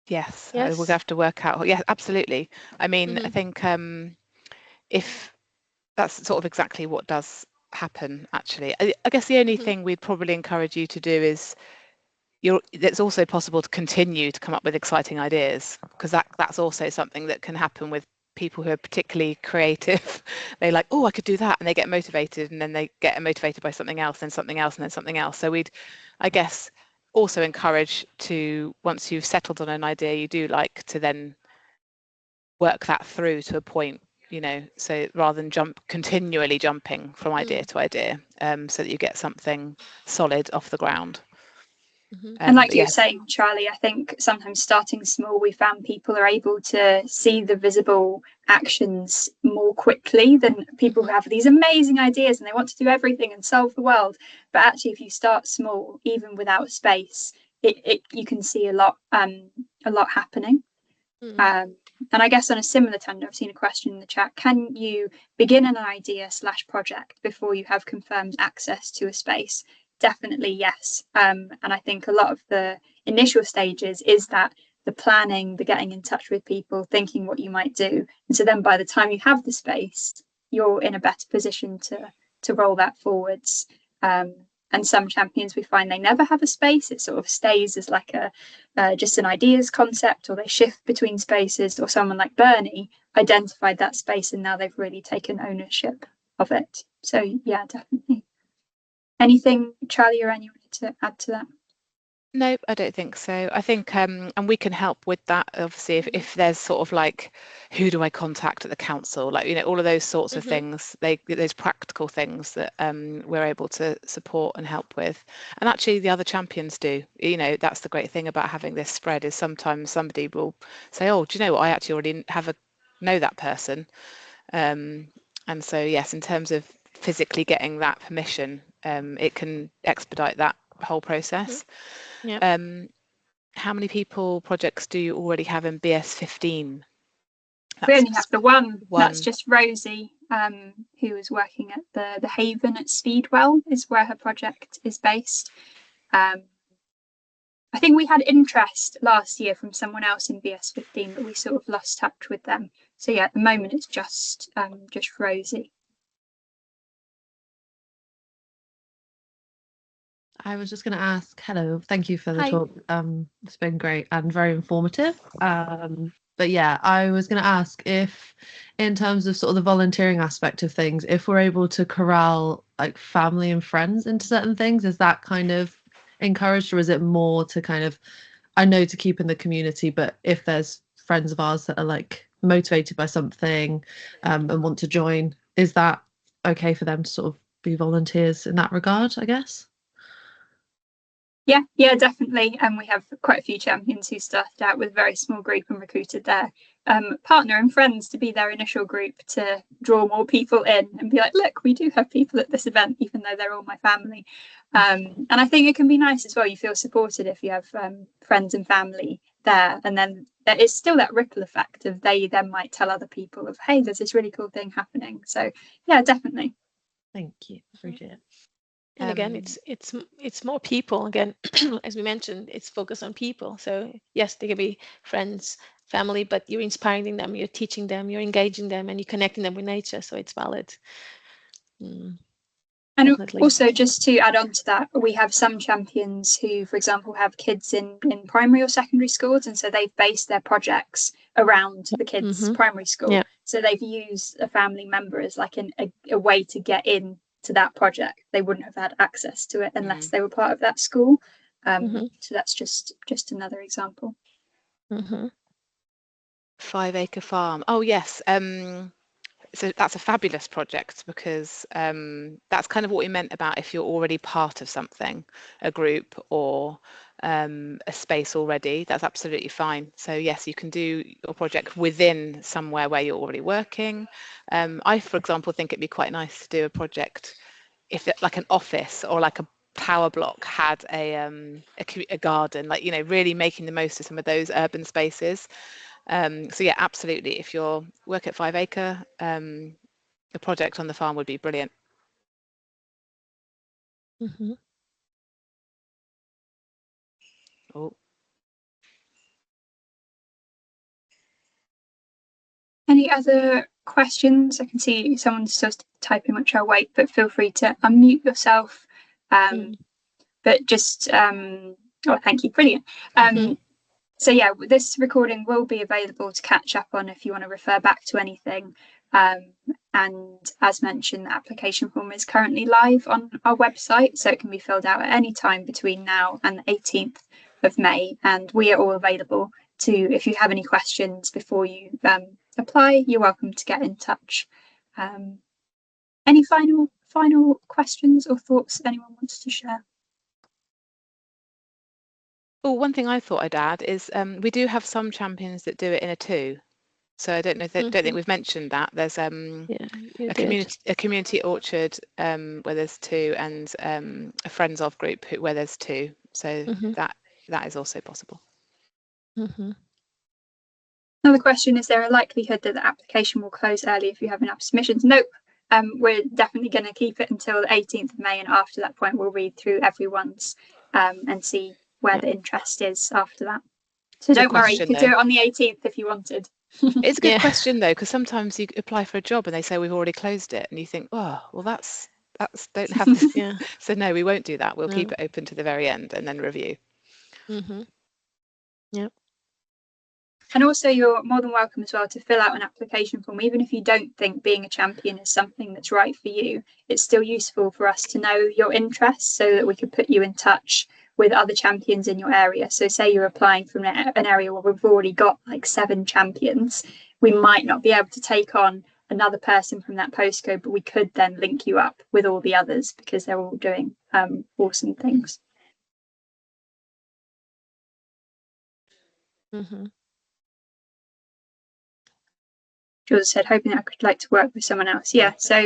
Yes, we'll have to work out. Yeah, absolutely. I mean, I think if that's sort of exactly what does happen, actually. I guess the only thing we'd probably encourage you to do is it's also possible to continue to come up with exciting ideas, because that's also something that can happen with people who are particularly creative. They're like, oh, I could do that, and they get motivated, and then they get motivated by something else, then something else, and then something else. So we'd, I guess, also encourage to, once you've settled on an idea you do like, to then work that through to a point, so rather than continually jumping from idea to idea, so that you get something solid off the ground. And like you're saying, Charlie, I think sometimes starting small, we found people are able to see the visible actions more quickly than people who have these amazing ideas and they want to do everything and solve the world. But actually, if you start small, even without space, you can see a lot happening. And I guess on a similar tangent, I've seen a question in the chat: can you begin an idea / project before you have confirmed access to a space? Definitely yes. And I think a lot of the initial stages is that the planning, the getting in touch with people, thinking what you might do. And so then by the time you have the space, you're in a better position to roll that forwards. And some champions, we find they never have a space. It sort of stays as like just an ideas concept, or they shift between spaces. Or someone like Bernie identified that space and now they've really taken ownership of it. So yeah, definitely. Anything, Charlie or anyone to add to that? No, I don't think so. I think, and we can help with that, obviously, if there's sort of like, who do I contact at the council? Like, you know, all of those sorts of things, those practical things that we're able to support and help with. And actually the other champions do. You know, that's the great thing about having this spread, is sometimes somebody will say, oh, do you know what? I actually already know that person. And so, yes, in terms of physically getting that permission, it can expedite that whole process. Yeah. How many projects do you already have in BS15? We only have the one. That's just Rosie, who is working at the Haven at Speedwell, is where her project is based. I think we had interest last year from someone else in BS15, but we sort of lost touch with them. So yeah, at the moment it's just Rosie. I was just going to ask, hello, thank you for the talk. It's been great and very informative. But yeah, I was going to ask if, in terms of sort of the volunteering aspect of things, if we're able to corral like family and friends into certain things, is that kind of encouraged, or is it more to kind of, I know, to keep in the community, but if there's friends of ours that are like motivated by something and want to join, is that okay for them to sort of be volunteers in that regard, I guess? Yeah, definitely. And we have quite a few champions who started out with a very small group and recruited their partner and friends to be their initial group to draw more people in and be like, look, we do have people at this event, even though they're all my family. And I think it can be nice as well. You feel supported if you have friends and family there. And then there is still that ripple effect of they then might tell other people of, hey, there's this really cool thing happening. So yeah, definitely. Thank you. Appreciate it. And again, it's more people. Again, as we mentioned, it's focused on people. So yes, they can be friends, family, but you're inspiring them, you're teaching them, you're engaging them, and you're connecting them with nature. So it's valid. And definitely. Also, just to add on to that, we have some champions who, for example, have kids in primary or secondary schools, and so they've based their projects around the kids' primary school. Yeah. So they've used a family member as like a way to get in to that project. They wouldn't have had access to it unless they were part of that school. So that's just another example. 5 Acre Farm. Oh yes. So that's a fabulous project, because that's kind of what we meant about if you're already part of something, a group or a space already, that's absolutely fine. So yes, you can do your project within somewhere where you're already working. I, for example, think it'd be quite nice to do a project if it, like an office or like a power block had a garden, like, you know, really making the most of some of those urban spaces. So yeah, absolutely. If you're work at 5 Acre, a project on the farm would be brilliant. Oh. Any other questions? I can see someone's just typing, which I'll wait, but feel free to unmute yourself. But just, oh, thank you, brilliant. So yeah, this recording will be available to catch up on if you want to refer back to anything. And as mentioned, the application form is currently live on our website, so it can be filled out at any time between now and the 18th of May. And we are all available to, if you have any questions before you apply, you're welcome to get in touch. Any final questions or thoughts anyone wants to share? Oh, one thing I thought I'd add is we do have some champions that do it in a 2. So I don't know. Don't think we've mentioned that. There's a community orchard where there's 2, and a friends of group where there's 2. So that is also possible. Another question: is there a likelihood that the application will close early if you have enough submissions? Nope. We're definitely going to keep it until the 18th of May, and after that point, we'll read through everyone's and see where the interest is after that. So don't worry, you could do it on the 18th if you wanted. It's a good question though, because sometimes you apply for a job and they say we've already closed it, and you think, oh, well that's don't have this. Yeah. So no, we won't do that. We'll keep it open to the very end and then review. Yep. And also you're more than welcome as well to fill out an application form. Even if you don't think being a champion is something that's right for you, it's still useful for us to know your interests so that we can put you in touch with other champions in your area. So say you're applying from an area where we've already got like 7 champions, we might not be able to take on another person from that postcode, but we could then link you up with all the others because they're all doing awesome things. Jules said, hoping that I could like to work with someone else. Yeah, so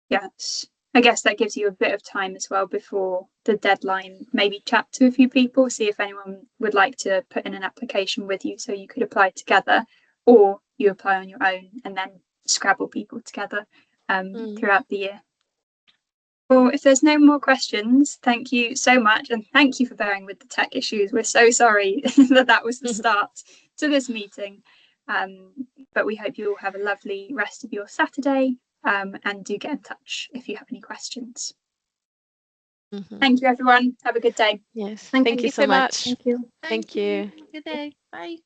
yes, I guess that gives you a bit of time as well before the deadline. Maybe chat to a few people, see if anyone would like to put in an application with you so you could apply together, or you apply on your own and then Scrabble people together throughout the year. Well, if there's no more questions, thank you so much, and thank you for bearing with the tech issues. We're so sorry that was the start to this meeting. But we hope you all have a lovely rest of your Saturday, and do get in touch if you have any questions. Thank you, everyone. Have a good day. Yes. Thank you so much. Thank you. Thank you. Good day. Bye.